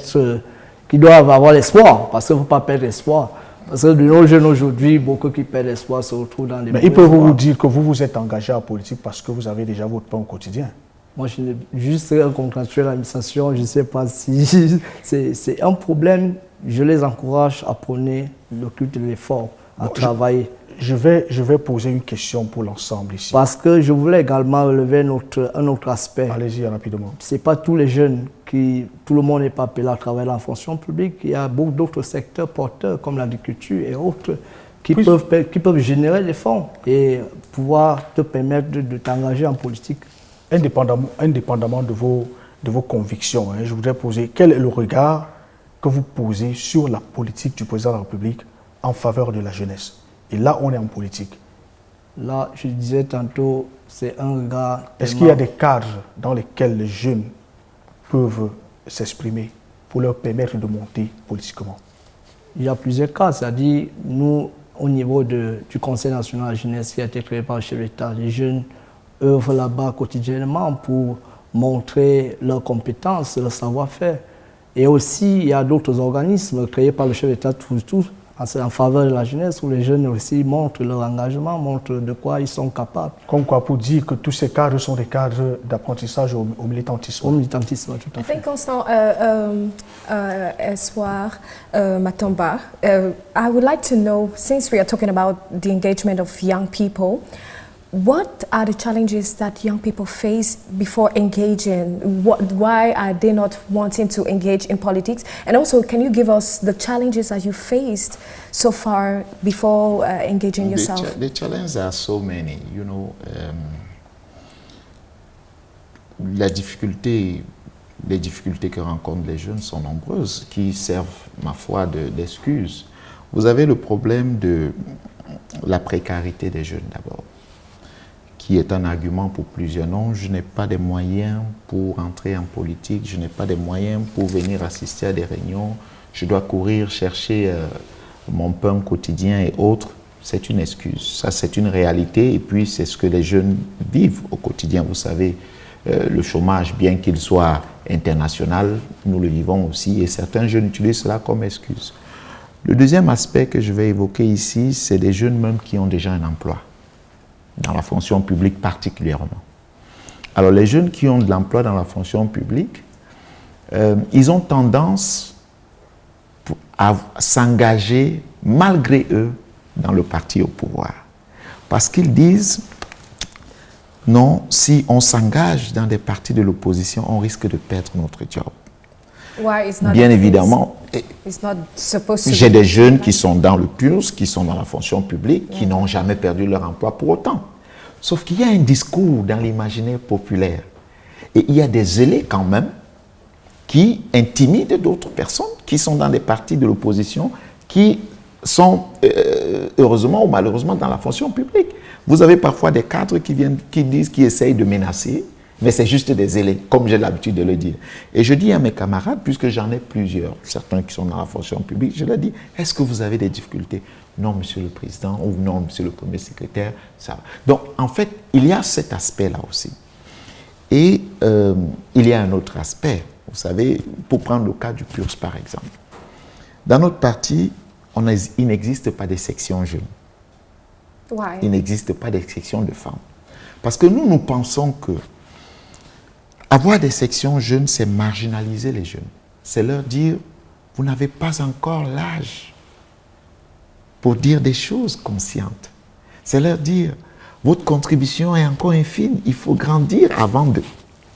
qu'ils doivent avoir l'espoir, parce qu'il ne faut pas perdre l'espoir. Parce que de nos jeunes aujourd'hui, beaucoup qui perdent l'espoir se retrouvent dans les... Mais ils peuvent vous dire que vous vous êtes engagé en politique parce que vous avez déjà votre pain au quotidien. Moi, je n'ai juste un contractuel d'administration, je ne sais pas si c'est un problème. Je les encourage à prôner le culte de l'effort, à travailler. Je vais poser une question pour l'ensemble ici. Parce que je voulais également relever un autre aspect. Allez-y rapidement. Ce n'est pas tous les jeunes tout le monde n'est pas appelé à travailler dans la fonction publique. Il y a beaucoup d'autres secteurs porteurs comme l'agriculture et autres qui peuvent générer des fonds et pouvoir te permettre de t'engager en politique. Indépendamment de vos convictions, je voudrais poser quel est le regard que vous posez sur la politique du président de la République en faveur de la jeunesse. Et là, on est en politique. Là, je disais tantôt, c'est un regard... Est-ce qu'il y a des cadres dans lesquels les jeunes peuvent s'exprimer pour leur permettre de monter politiquement? Il y a plusieurs cas, c'est-à-dire, nous, au niveau du Conseil national de la jeunesse qui a été créé par le chef d'État, les jeunes œuvrent là-bas quotidiennement pour montrer leurs compétences, leur savoir-faire. Et aussi, il y a d'autres organismes créés par le chef d'État en faveur de la jeunesse, où les jeunes aussi montrent leur engagement, montrent de quoi ils sont capables. Comme quoi, pour dire que tous ces cadres sont des cadres d'apprentissage au militantisme. Au militantisme, tout à fait. I think Constant Espoir Matomba, I would like to know, since we are talking about the engagement of young people, what are the challenges that young people face before engaging? Why are they not wanting to engage in politics? And also, can you give us the challenges that you faced so far before engaging yourself? The challenges are so many. You know, les difficultés que rencontrent les jeunes sont nombreuses, qui servent, ma foi, d'excuses. Vous avez le problème de la précarité des jeunes d'abord, qui est un argument pour plusieurs. Non, je n'ai pas de moyens pour entrer en politique, je n'ai pas de moyens pour venir assister à des réunions, je dois courir chercher mon pain quotidien et autres. C'est une excuse, ça c'est une réalité et puis c'est ce que les jeunes vivent au quotidien. Vous savez, le chômage, bien qu'il soit international, nous le vivons aussi et certains jeunes utilisent cela comme excuse. Le deuxième aspect que je vais évoquer ici, c'est des jeunes même qui ont déjà un emploi, dans la fonction publique particulièrement. Alors les jeunes qui ont de l'emploi dans la fonction publique, ils ont tendance à s'engager malgré eux dans le parti au pouvoir. Parce qu'ils disent, non, si on s'engage dans des partis de l'opposition, on risque de perdre notre job. Bien évidemment, j'ai des jeunes qui sont dans le PURS, qui sont dans la fonction publique, qui n'ont jamais perdu leur emploi pour autant. Sauf qu'il y a un discours dans l'imaginaire populaire. Et il y a des zélés quand même qui intimident d'autres personnes qui sont dans des partis de l'opposition, qui sont heureusement ou malheureusement dans la fonction publique. Vous avez parfois des cadres qui essayent de menacer, mais c'est juste des zélés, comme j'ai l'habitude de le dire. Et je dis à mes camarades, puisque j'en ai plusieurs, certains qui sont dans la fonction publique, je leur dis, est-ce que vous avez des difficultés? Non, monsieur le président, ou non, monsieur le premier secrétaire, ça va. Donc, en fait, il y a cet aspect-là aussi. Et il y a un autre aspect, vous savez, pour prendre le cas du PURS, par exemple. Dans notre parti, il n'existe pas de section jeunes. Il n'existe pas de section de femmes. Parce que nous pensons que avoir des sections jeunes, c'est marginaliser les jeunes. C'est leur dire, vous n'avez pas encore l'âge pour dire des choses conscientes. C'est leur dire, votre contribution est encore infime, il faut grandir avant de...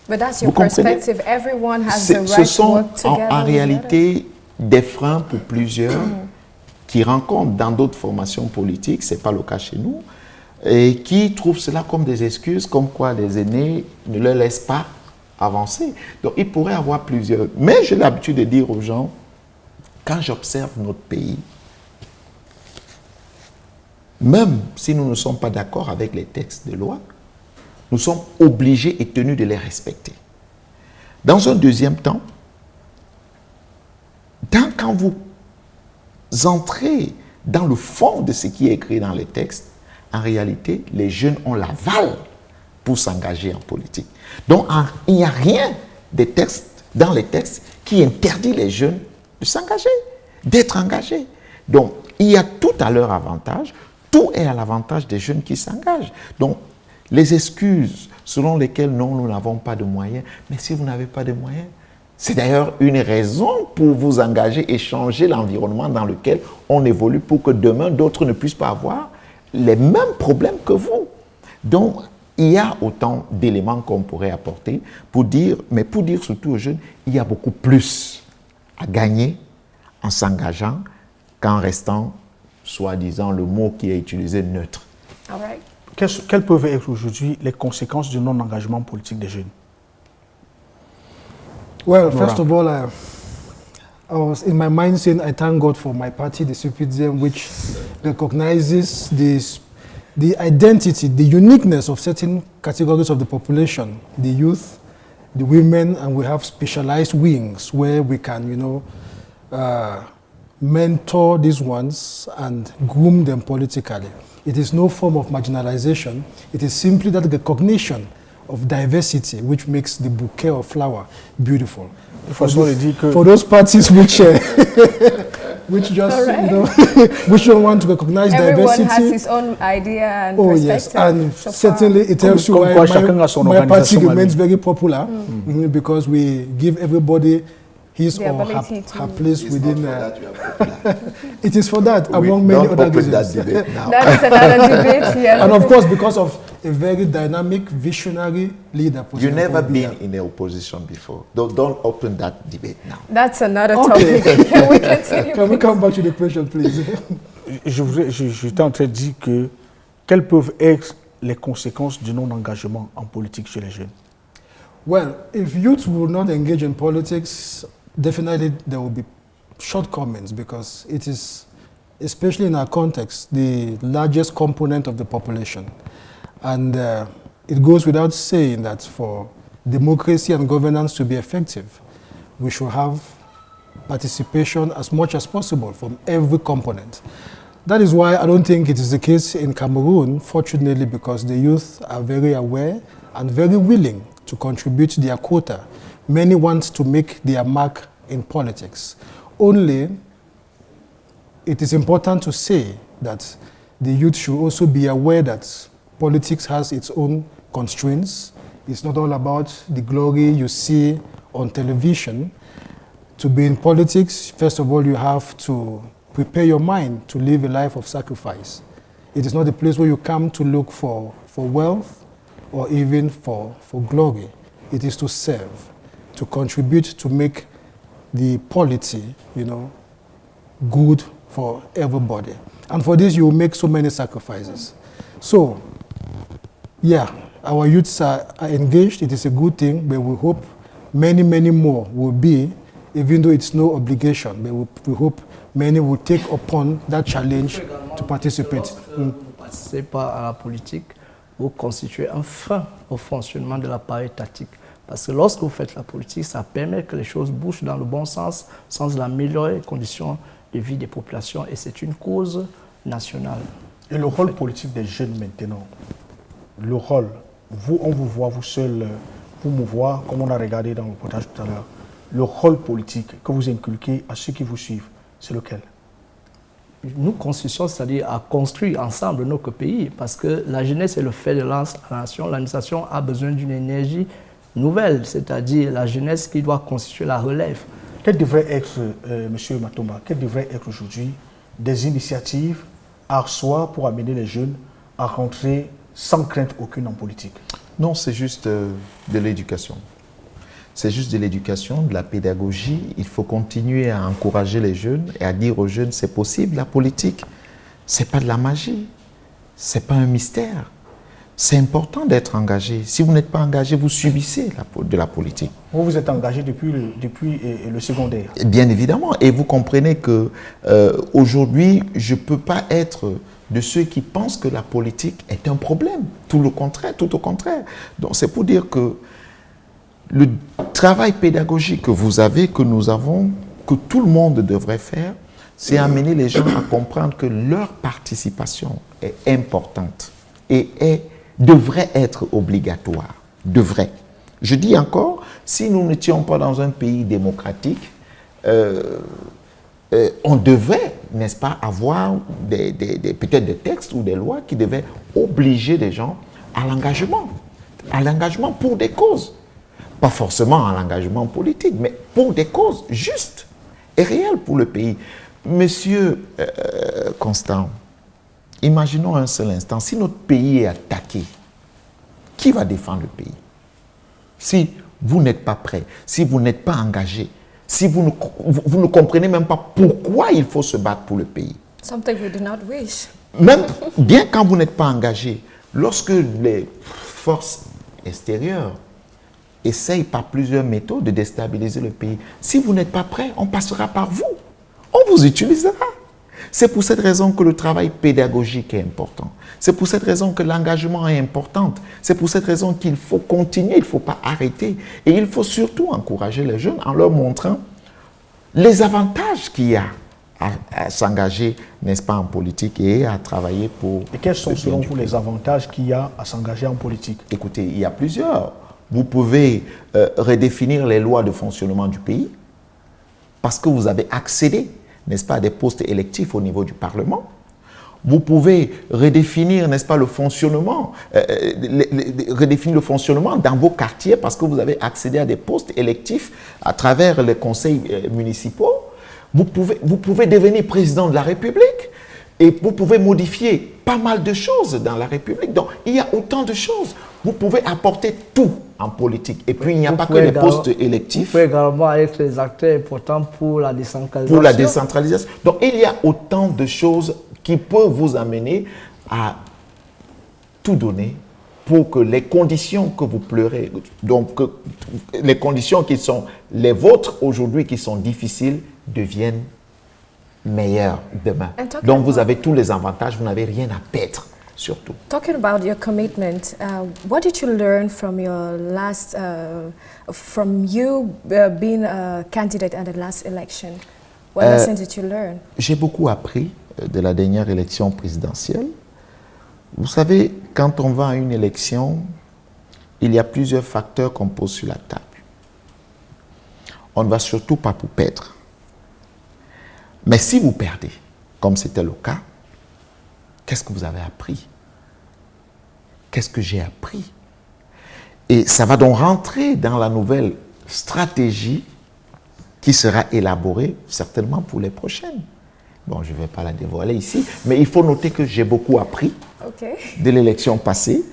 But that's your perspective. Everyone has the right Ce sont to work together en réalité des freins pour plusieurs qui rencontrent dans d'autres formations politiques, ce n'est pas le cas chez nous, et qui trouvent cela comme des excuses, comme quoi les aînés ne leur laissent pas avancer. Donc il pourrait y avoir plusieurs... Mais j'ai l'habitude de dire aux gens, quand j'observe notre pays, même si nous ne sommes pas d'accord avec les textes de loi, nous sommes obligés et tenus de les respecter. Dans un deuxième temps, quand vous entrez dans le fond de ce qui est écrit dans les textes, en réalité, les jeunes ont l'aval pour s'engager en politique. Donc, il n'y a rien dans les textes qui interdit les jeunes de s'engager, d'être engagés. Donc, il y a tout à leur avantage, tout est à l'avantage des jeunes qui s'engagent. Donc, les excuses selon lesquelles non, nous n'avons pas de moyens, mais si vous n'avez pas de moyens, c'est d'ailleurs une raison pour vous engager et changer l'environnement dans lequel on évolue pour que demain, d'autres ne puissent pas avoir les mêmes problèmes que vous. Donc, il y a autant d'éléments qu'on pourrait apporter pour dire, mais pour dire surtout aux jeunes, il y a beaucoup plus à gagner en s'engageant qu'en restant, soi-disant, le mot qui est utilisé neutre. All right. Quelles peuvent être aujourd'hui les conséquences du non-engagement politique des jeunes? Well, first of all, I was in my mind saying I thank God for my party, the CPDM, which recognizes the identity, the uniqueness of certain categories of the population, the youth, the women, and we have specialized wings where we can, mentor these ones and groom them politically. It is no form of marginalization. It is simply that recognition of diversity which makes the bouquet of flower beautiful. For those parties which which just which don't want to recognize diversity. Everyone has his own idea and perspective. Yes, and so certainly it tells you why my party remains very popular because we give everybody his or her place within. It is for that, among many other reasons. That is another debate here. And of course, because of a very dynamic, visionary leader. You've never been in the opposition before. Don't open that debate now. That's another topic. Can we continue? Can we come back to the question, please? J'étais en train de dire que quelles peuvent être les conséquences du non-engagement en politique chez les jeunes? Well, if youth will not engage in politics, definitely there will be shortcomings because it is, especially in our context, the largest component of the population. And it goes without saying that for democracy and governance to be effective, we should have participation as much as possible from every component. That is why I don't think it is the case in Cameroon, fortunately, because the youth are very aware and very willing to contribute their quota. Many want to make their mark in politics. Only, it is important to say that the youth should also be aware that politics has its own constraints. It's not all about the glory you see on television. To be in politics, first of all, you have to prepare your mind to live a life of sacrifice. It is not a place where you come to look for wealth or even for glory. It is to serve, to contribute to make the polity, good for everybody. And for this, you will make so many sacrifices. So, yeah, our youths are engaged. It is a good thing, but we hope many, many more will be, even though it's no obligation, but we hope many will take upon that challenge to participate. Vous ne participez pas à la politique, vous constituez un frein au fonctionnement de l'appareil étatique. Parce que lorsque vous faites la politique, ça permet que les choses bougent dans le bon sens, sans améliorer les conditions de vie des populations, et c'est une cause nationale. Et le rôle politique des jeunes maintenant, le rôle, vous, on vous voit, vous seul, vous mouvoir, comme on a regardé dans le reportage tout à l'heure, le rôle politique que vous inculquez à ceux qui vous suivent, c'est lequel? Nous constituons, c'est-à-dire à construire ensemble notre pays, parce que la jeunesse est le fer de lance à la nation. La nation a besoin d'une énergie nouvelle, c'est-à-dire la jeunesse qui doit constituer la relève. Quelles devraient être, M. Matomba, quelles devraient être aujourd'hui des initiatives à soi pour amener les jeunes à rentrer sans crainte aucune en politique? Non, c'est juste de l'éducation. C'est juste de l'éducation, de la pédagogie. Il faut continuer à encourager les jeunes et à dire aux jeunes, c'est possible, la politique, c'est pas de la magie, c'est pas un mystère. C'est important d'être engagé. Si vous n'êtes pas engagé, vous subissez de la politique. Vous vous êtes engagé depuis le secondaire. Bien évidemment. Et vous comprenez que aujourd'hui, je ne peux pas être de ceux qui pensent que la politique est un problème. Tout au contraire. Donc c'est pour dire que le travail pédagogique que vous avez, que nous avons, que tout le monde devrait faire, c'est amener les gens à comprendre que leur participation est importante et devrait être obligatoire. Devrait. Je dis encore, si nous n'étions pas dans un pays démocratique, on devait, n'est-ce pas, avoir peut-être des textes ou des lois qui devaient obliger les gens à l'engagement pour des causes. Pas forcément à l'engagement politique, mais pour des causes justes et réelles pour le pays. Monsieur Constant, imaginons un seul instant, si notre pays est attaqué, qui va défendre le pays? Si vous n'êtes pas prêt, si vous n'êtes pas engagé, si vous ne comprenez même pas pourquoi il faut se battre pour le pays. Something we do not wish. Même bien quand vous n'êtes pas engagé, lorsque les forces extérieures essayent par plusieurs méthodes de déstabiliser le pays, si vous n'êtes pas prêt, on passera par vous. On vous utilisera. C'est pour cette raison que le travail pédagogique est important. C'est pour cette raison que l'engagement est important. C'est pour cette raison qu'il faut continuer, il ne faut pas arrêter. Et il faut surtout encourager les jeunes en leur montrant les avantages qu'il y a à s'engager, n'est-ce pas, en politique et à travailler pour... Et quels sont selon vous les avantages qu'il y a à s'engager en politique? Écoutez, il y a plusieurs. Vous pouvez redéfinir les lois de fonctionnement du pays parce que vous avez accédé, n'est-ce pas, à des postes électifs au niveau du Parlement. Vous pouvez redéfinir, n'est-ce pas, le fonctionnement, redéfinir le fonctionnement dans vos quartiers parce que vous avez accédé à des postes électifs à travers les conseils municipaux. Vous pouvez devenir président de la République et vous pouvez modifier pas mal de choses dans la République. Donc, il y a autant de choses. Vous pouvez apporter tout en politique. Et puis, il n'y a pas que les postes électifs. Vous pouvez également être les acteurs importants pour la décentralisation. Pour la décentralisation. Donc, il y a autant de choses qui peuvent vous amener à tout donner pour que les conditions que vous pleurez, donc les conditions qui sont les vôtres aujourd'hui, qui sont difficiles, deviennent meilleures demain. Donc, vous avez tous les avantages, vous n'avez rien à perdre. Surtout. Talking about your commitment, what did you learn from your last, being a candidate at the last election? What lessons did you learn? J'ai beaucoup appris de la dernière élection présidentielle. Vous savez, quand on va à une élection, il y a plusieurs facteurs qu'on pose sur la table. On ne va surtout pas pour perdre. Mais si vous perdez, comme c'était le cas, qu'est-ce que vous avez appris? Qu'est-ce que j'ai appris? Et ça va donc rentrer dans la nouvelle stratégie qui sera élaborée certainement pour les prochaines. Bon, je ne vais pas la dévoiler ici, mais il faut noter que j'ai beaucoup appris de l'élection passée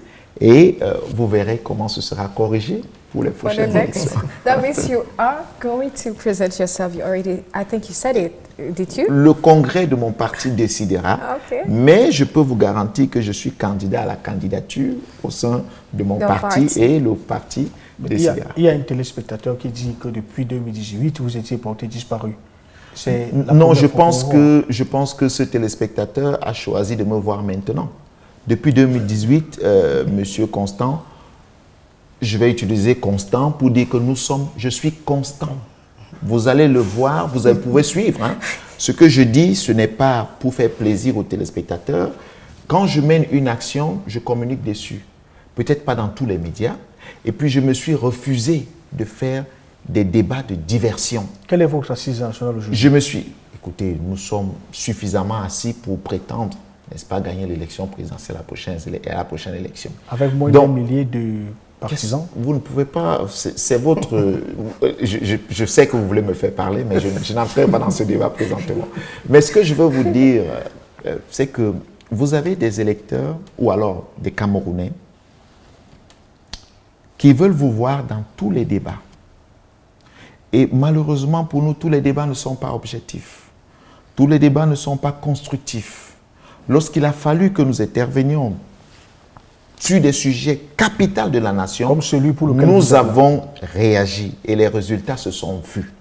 et vous verrez comment ce sera corrigé pour les prochaines élections. That means you are going to present yourself. You already, I think you said it. Did you? Le congrès de mon parti décidera, mais je peux vous garantir que je suis candidat à la candidature au sein de mon parti et le parti décidera. Il y a un téléspectateur qui dit que depuis 2018, vous étiez porté disparu. Non, je pense que ce téléspectateur a choisi de me voir maintenant. Depuis 2018, Monsieur Constant, je vais utiliser Constant pour dire que je suis constant. Vous allez le voir, vous pouvez suivre. Hein. Ce que je dis, ce n'est pas pour faire plaisir aux téléspectateurs. Quand je mène une action, je communique dessus. Peut-être pas dans tous les médias. Et puis, je me suis refusé de faire des débats de diversion. Quelle est votre assise nationale aujourd'hui? Je me suis... Écoutez, nous sommes suffisamment assis pour prétendre, n'est-ce pas, gagner l'élection présidentielle à la prochaine élection. Avec moins d'un millier de partisans. Vous ne pouvez pas, c'est votre... je sais que vous voulez me faire parler, mais je n'entrerai pas dans ce débat présentement. Mais ce que je veux vous dire, c'est que vous avez des électeurs, ou alors des Camerounais, qui veulent vous voir dans tous les débats. Et malheureusement, pour nous, tous les débats ne sont pas objectifs. Tous les débats ne sont pas constructifs. Lorsqu'il a fallu que nous intervenions sur des sujets capitaux de la nation, comme celui pour lequel nous avons réagi et les résultats se sont vus.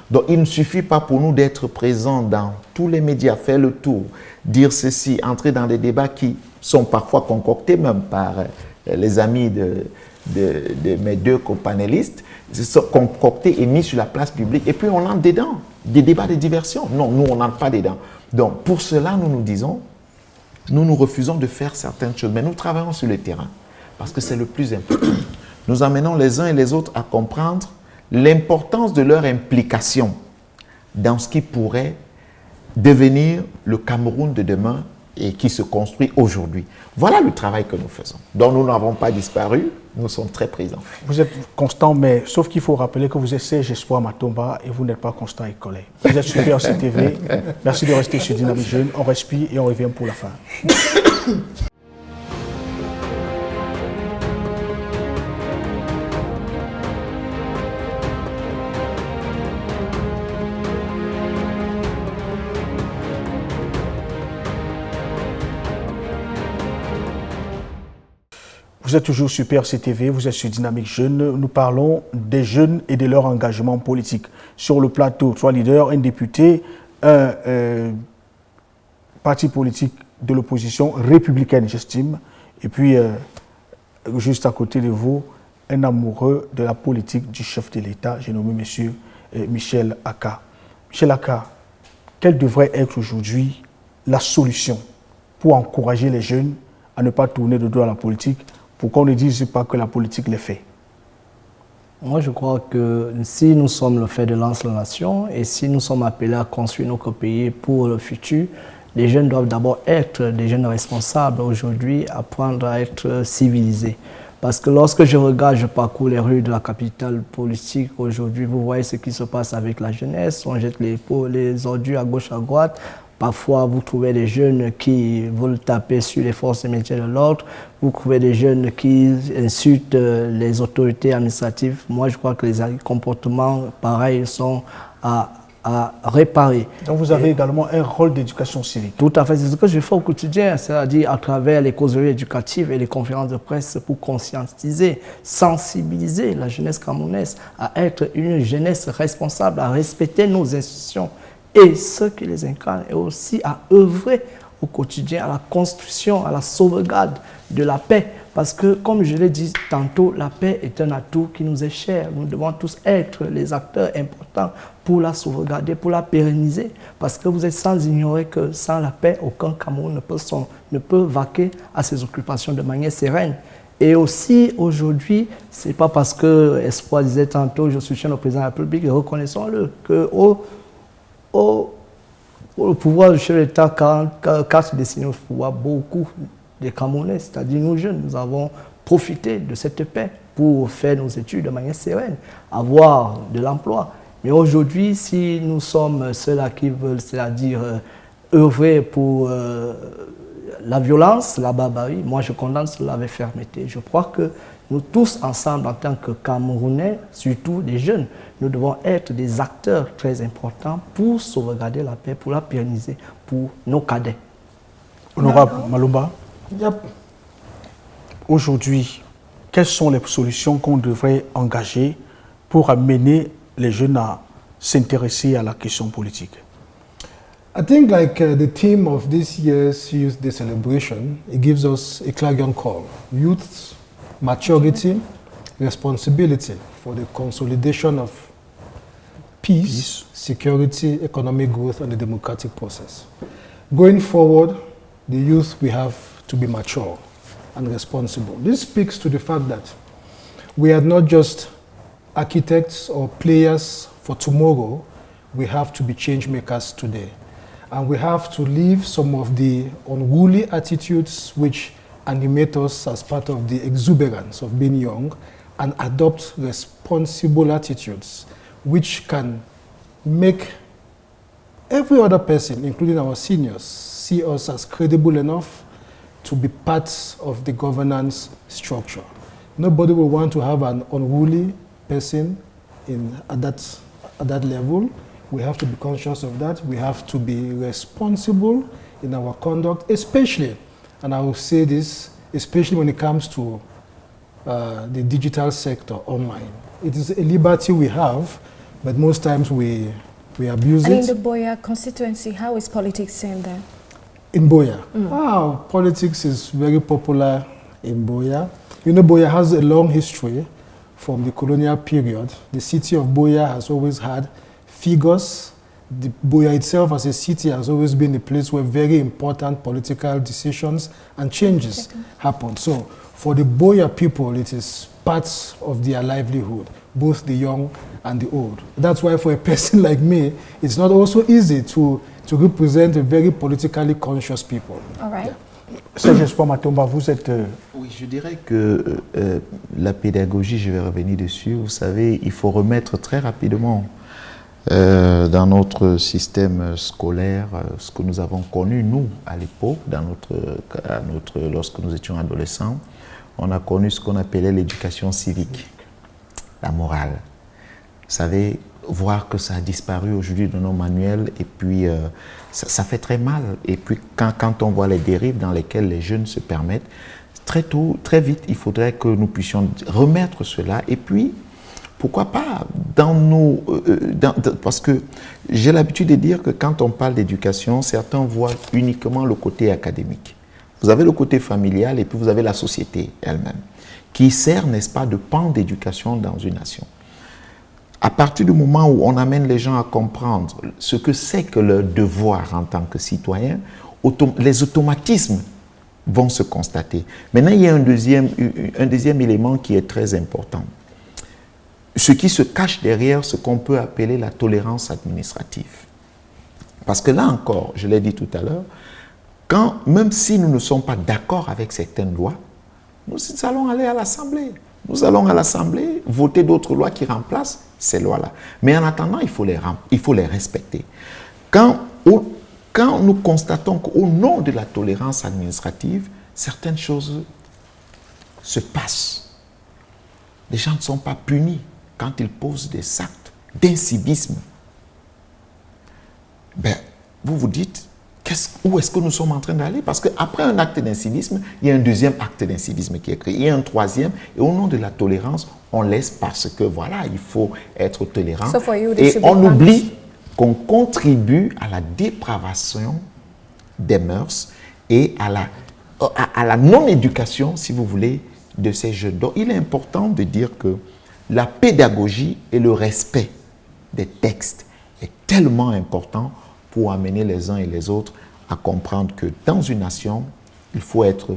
Donc il ne suffit pas pour nous d'être présents dans tous les médias, faire le tour, dire ceci, entrer dans des débats qui sont parfois concoctés même par les amis de mes deux copanélistes, sont concoctés et mis sur la place publique, et puis on entre dedans, des débats de diversion. Non, nous on n'entre pas dedans. Donc pour cela, nous nous disons, nous refusons de faire certaines choses, mais nous travaillons sur le terrain, parce que c'est le plus important. Nous amenons les uns et les autres à comprendre l'importance de leur implication dans ce qui pourrait devenir le Cameroun de demain et qui se construit aujourd'hui. Voilà le travail que nous faisons. Donc nous n'avons pas disparu, nous sommes très présents. Vous êtes constant, mais sauf qu'il faut rappeler que vous êtes Serge Espoir Matomba et vous n'êtes pas constant et collé. Vous êtes sur PRC TV. Merci de rester sur Dynamique Jeune. On respire et on revient pour la fin. Vous êtes toujours sur PRC TV, vous êtes sur Dynamique Jeune. Nous parlons des jeunes et de leur engagement politique. Sur le plateau, 3 leaders, un député, un parti politique de l'opposition républicaine, j'estime, et puis juste à côté de vous, un amoureux de la politique du chef de l'État, j'ai nommé M. Michel Aka. Michel Aka, quelle devrait être aujourd'hui la solution pour encourager les jeunes à ne pas tourner le dos à la politique, pour qu'on ne dise pas que la politique les fait? Moi, je crois que si nous sommes le fer de lance de la nation et si nous sommes appelés à construire notre pays pour le futur, les jeunes doivent d'abord être des jeunes responsables aujourd'hui, apprendre à être civilisés. Parce que lorsque je regarde, je parcours les rues de la capitale politique aujourd'hui, vous voyez ce qui se passe avec la jeunesse, on jette les ordures à gauche, à droite. Parfois, vous trouvez des jeunes qui veulent taper sur les forces et métiers de l'ordre. Vous trouvez des jeunes qui insultent les autorités administratives. Moi, je crois que les comportements pareils sont à réparer. Donc, vous avez également un rôle d'éducation civique. Tout à fait. C'est ce que je fais au quotidien, c'est-à-dire à travers les causeries éducatives et les conférences de presse pour conscientiser, sensibiliser la jeunesse camerounaise à être une jeunesse responsable, à respecter nos institutions et ceux qui les incarnent, et aussi à œuvrer au quotidien à la construction, à la sauvegarde de la paix. Parce que, comme je l'ai dit tantôt, la paix est un atout qui nous est cher. Nous devons tous être les acteurs importants pour la sauvegarder, pour la pérenniser. Parce que vous êtes sans ignorer que sans la paix, aucun Cameroun ne peut vaquer à ses occupations de manière sereine. Et aussi, aujourd'hui, ce n'est pas parce que Espoir disait tantôt, je soutiens le président de la République, reconnaissons-le, que le pouvoir du chef de l'État, quand destiné au pouvoir, beaucoup des Camerounais, c'est-à-dire nous jeunes, nous avons profité de cette paix pour faire nos études de manière sereine, avoir de l'emploi. Mais aujourd'hui, si nous sommes ceux-là qui veulent, c'est-à-dire œuvrer pour la violence, la barbarie, moi je condamne cela avec fermeté. Je crois que nous tous ensemble, en tant que Camerounais, surtout des jeunes, nous devons être des acteurs très importants pour sauvegarder la paix, pour la pérenniser, pour nos cadets. Honorable Malumba, aujourd'hui, quelles sont les solutions qu'on devrait engager pour amener les jeunes à s'intéresser à la question politique? I think like the theme of this year's Youth Day celebration, it gives us a clarion call. Youth maturity, responsibility for the consolidation of peace, security, economic growth, and the democratic process. Going forward, the youth, we have to be mature and responsible. This speaks to the fact that we are not just architects or players for tomorrow, we have to be change makers today. And we have to leave some of the unruly attitudes which animate us as part of the exuberance of being young and adopt responsible attitudes which can make every other person, including our seniors, see us as credible enough to be part of the governance structure. Nobody will want to have an unruly person at that level. We have to be conscious of that. We have to be responsible in our conduct, especially, and I will say this, especially when it comes to the digital sector online. It is a liberty we have, but most times we abuse it. And in the Boya constituency, how is politics seen there? In Boya? Politics is very popular in Boya. You know, Boya has a long history from the colonial period. The city of Boya has always had figures. The Boya itself as a city has always been a place where very important political decisions and changes happen. So for the Boya people, it is part of their livelihood, both the young and the old. That's why for a person like me, it's not also easy to represent a very politically conscious people. All right. Yeah. Serge Espoir Matomba, vous êtes... Oui, je dirais que la pédagogie, je vais revenir dessus, vous savez, il faut remettre très rapidement dans notre système scolaire ce que nous avons connu, nous, à l'époque, lorsque nous étions adolescents. On a connu ce qu'on appelait l'éducation civique, la morale. Vous savez, voir que ça a disparu aujourd'hui de nos manuels, et puis ça fait très mal. Et puis quand on voit les dérives dans lesquelles les jeunes se permettent, très tôt, très vite, il faudrait que nous puissions remettre cela. Et puis, pourquoi pas parce que j'ai l'habitude de dire que quand on parle d'éducation, certains voient uniquement le côté académique. Vous avez le côté familial et puis vous avez la société elle-même, qui sert, n'est-ce pas, de pan d'éducation dans une nation. À partir du moment où on amène les gens à comprendre ce que c'est que leur devoir en tant que citoyen, les automatismes vont se constater. Maintenant, il y a un deuxième élément qui est très important. Ce qui se cache derrière ce qu'on peut appeler la tolérance administrative. Parce que là encore, je l'ai dit tout à l'heure, même si nous ne sommes pas d'accord avec certaines lois, nous allons aller à l'Assemblée. Nous allons à l'Assemblée voter d'autres lois qui remplacent ces lois-là. Mais en attendant, il faut les respecter. Quand nous constatons qu'au nom de la tolérance administrative, certaines choses se passent. Les gens ne sont pas punis quand ils posent des actes d'incivisme. Ben, vous vous dites, où est-ce que nous sommes en train d'aller? Parce qu'après un acte d'incivisme, il y a un deuxième acte d'incivisme qui est créé. Il y a un troisième. Et au nom de la tolérance, on laisse parce que voilà, il faut être tolérant. Et on oublie qu'on contribue à la dépravation des mœurs et à la non-éducation, si vous voulez, de ces jeunes. Donc il est important de dire que la pédagogie et le respect des textes est tellement important pour amener les uns et les autres à comprendre que dans une nation, il faut être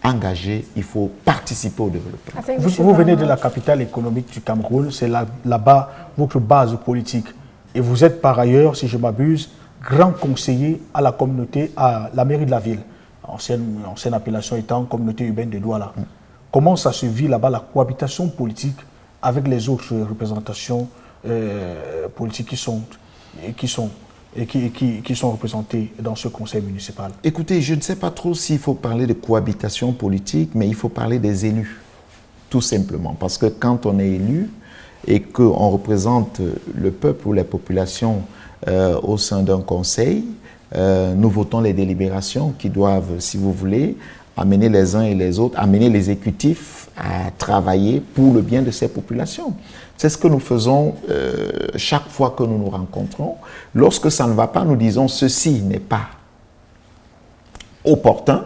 engagé, il faut participer au développement. Vous venez de la capitale économique du Cameroun, c'est là-bas votre base politique. Et vous êtes par ailleurs, si je m'abuse, grand conseiller à la communauté, à la mairie de la ville, ancienne appellation étant communauté urbaine de Douala. Comment ça se vit là-bas, la cohabitation politique avec les autres représentations politiques qui sont représentées dans ce conseil municipal? Écoutez, je ne sais pas trop s'il faut parler de cohabitation politique, mais il faut parler des élus, tout simplement. Parce que quand on est élu et qu'on représente le peuple ou les populations au sein d'un conseil, nous votons les délibérations qui doivent, si vous voulez, amener les uns et les autres, amener l'exécutif à travailler pour le bien de ces populations. C'est ce que nous faisons chaque fois que nous nous rencontrons. Lorsque ça ne va pas, nous disons ceci n'est pas opportun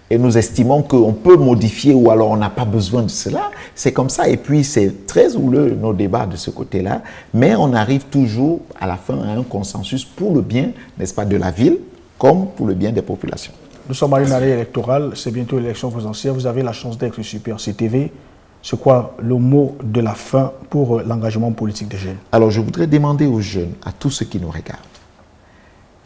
et nous estimons qu'on peut modifier ou alors on n'a pas besoin de cela. C'est comme ça et puis c'est très houleux nos débats de ce côté-là, mais on arrive toujours à la fin à un consensus pour le bien, n'est-ce pas, de la ville comme pour le bien des populations. Nous sommes à une année électorale, c'est bientôt l'élection présidentielle. Vous avez la chance d'être sur PRC-TV. C'est quoi le mot de la fin pour l'engagement politique des jeunes? Alors, je voudrais demander aux jeunes, à tous ceux qui nous regardent,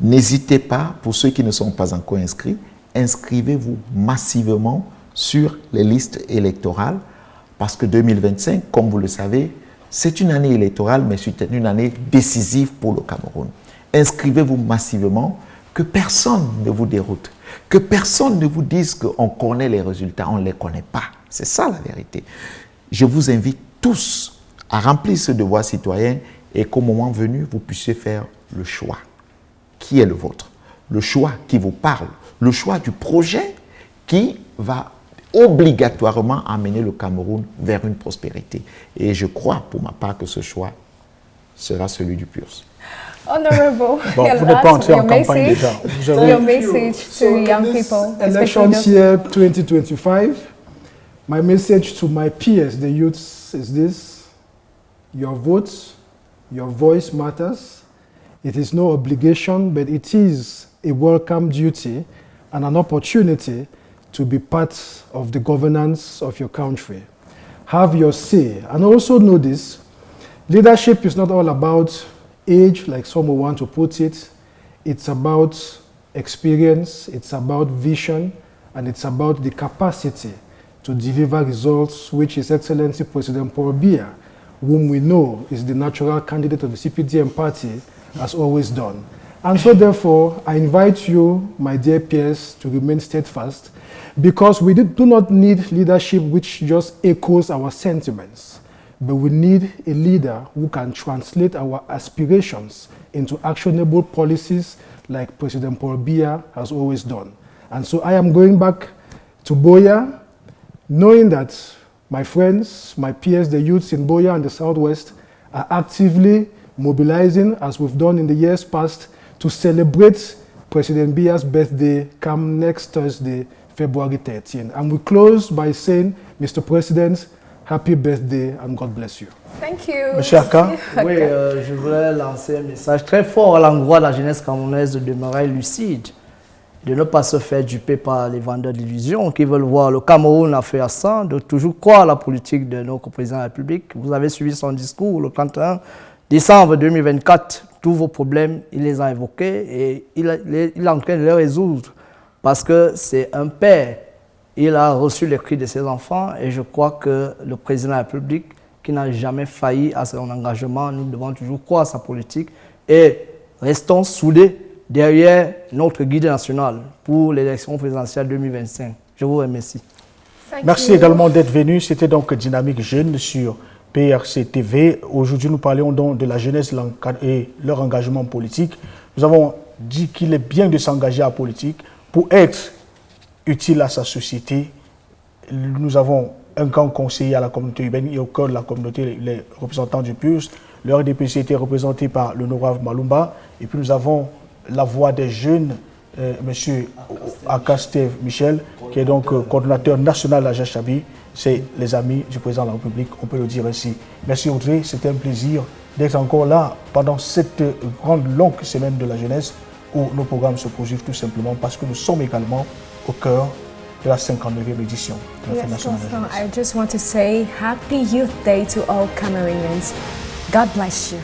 n'hésitez pas, pour ceux qui ne sont pas encore inscrits, inscrivez-vous massivement sur les listes électorales, parce que 2025, comme vous le savez, c'est une année électorale, mais c'est une année décisive pour le Cameroun. Inscrivez-vous massivement, que personne ne vous déroute, que personne ne vous dise qu'on connaît les résultats, on ne les connaît pas. C'est ça la vérité. Je vous invite tous à remplir ce devoir citoyen et qu'au moment venu, vous puissiez faire le choix qui est le vôtre, le choix qui vous parle, le choix du projet qui va obligatoirement amener le Cameroun vers une prospérité. Et je crois, pour ma part, que ce choix sera celui du PURS. Honorable, Bon, vous n'êtes pas entré en campagne déjà. Your message to young people, Election year 2025, my message to my peers, the youths, is this: your vote, your voice matters. It is no obligation, but it is a welcome duty and an opportunity to be part of the governance of your country. Have your say. And also know this: leadership is not all about age, like some will want to put it. It's about experience, it's about vision, and it's about the capacity to deliver results, which His Excellency President Paul Biya, whom we know is the natural candidate of the CPDM party, has always done. And so therefore, I invite you, my dear peers, to remain steadfast, because we do not need leadership which just echoes our sentiments, but we need a leader who can translate our aspirations into actionable policies like President Paul Biya has always done. And so I am going back to Buea, knowing that my friends, my peers, the youths in Buea and the Southwest are actively mobilizing, as we've done in the years past, to celebrate President Biya's birthday come next Thursday, February 13. And we close by saying, Mr. President, happy birthday and God bless you. Thank you. Monsieur Aka. Oui, je voulais lancer un message très fort à l'endroit de la jeunesse camerounaise de demeurer lucide, de ne pas se faire duper par les vendeurs d'illusions qui veulent voir le Cameroun à faire ça, de toujours croire à la politique de notre président de la République. Vous avez suivi son discours le 31 décembre 2024. Tous vos problèmes, il les a évoqués et il est en train de les résoudre parce que c'est un père. Il a reçu les cris de ses enfants et je crois que le président de la République, qui n'a jamais failli à son engagement, nous devons toujours croire à sa politique et restons soudés derrière notre guide national pour l'élection présidentielle 2025. Je vous remercie. Merci également d'être venu. C'était donc Dynamique Jeune sur PRC TV. Aujourd'hui, nous parlions donc de la jeunesse et leur engagement politique. Nous avons dit qu'il est bien de s'engager en politique pour être utile à sa société. Nous avons un grand conseiller à la communauté urbaine et au cœur de la communauté, les représentants du PURS. Le RDPC était représenté par l'honorable Malumba. Et puis nous avons la voix des jeunes, M. Aka Steve Michel, qui est donc coordonnateur national de la GHABI. C'est les amis du président de la République, on peut le dire ainsi. Merci Audrey, c'était un plaisir d'être encore là pendant cette grande longue semaine de la jeunesse où nos programmes se poursuivent tout simplement parce que nous sommes également au cœur de la 59e édition de la Fête nationale de la jeunesse. I just want to say Happy Youth Day to all Cameroonians. God bless you.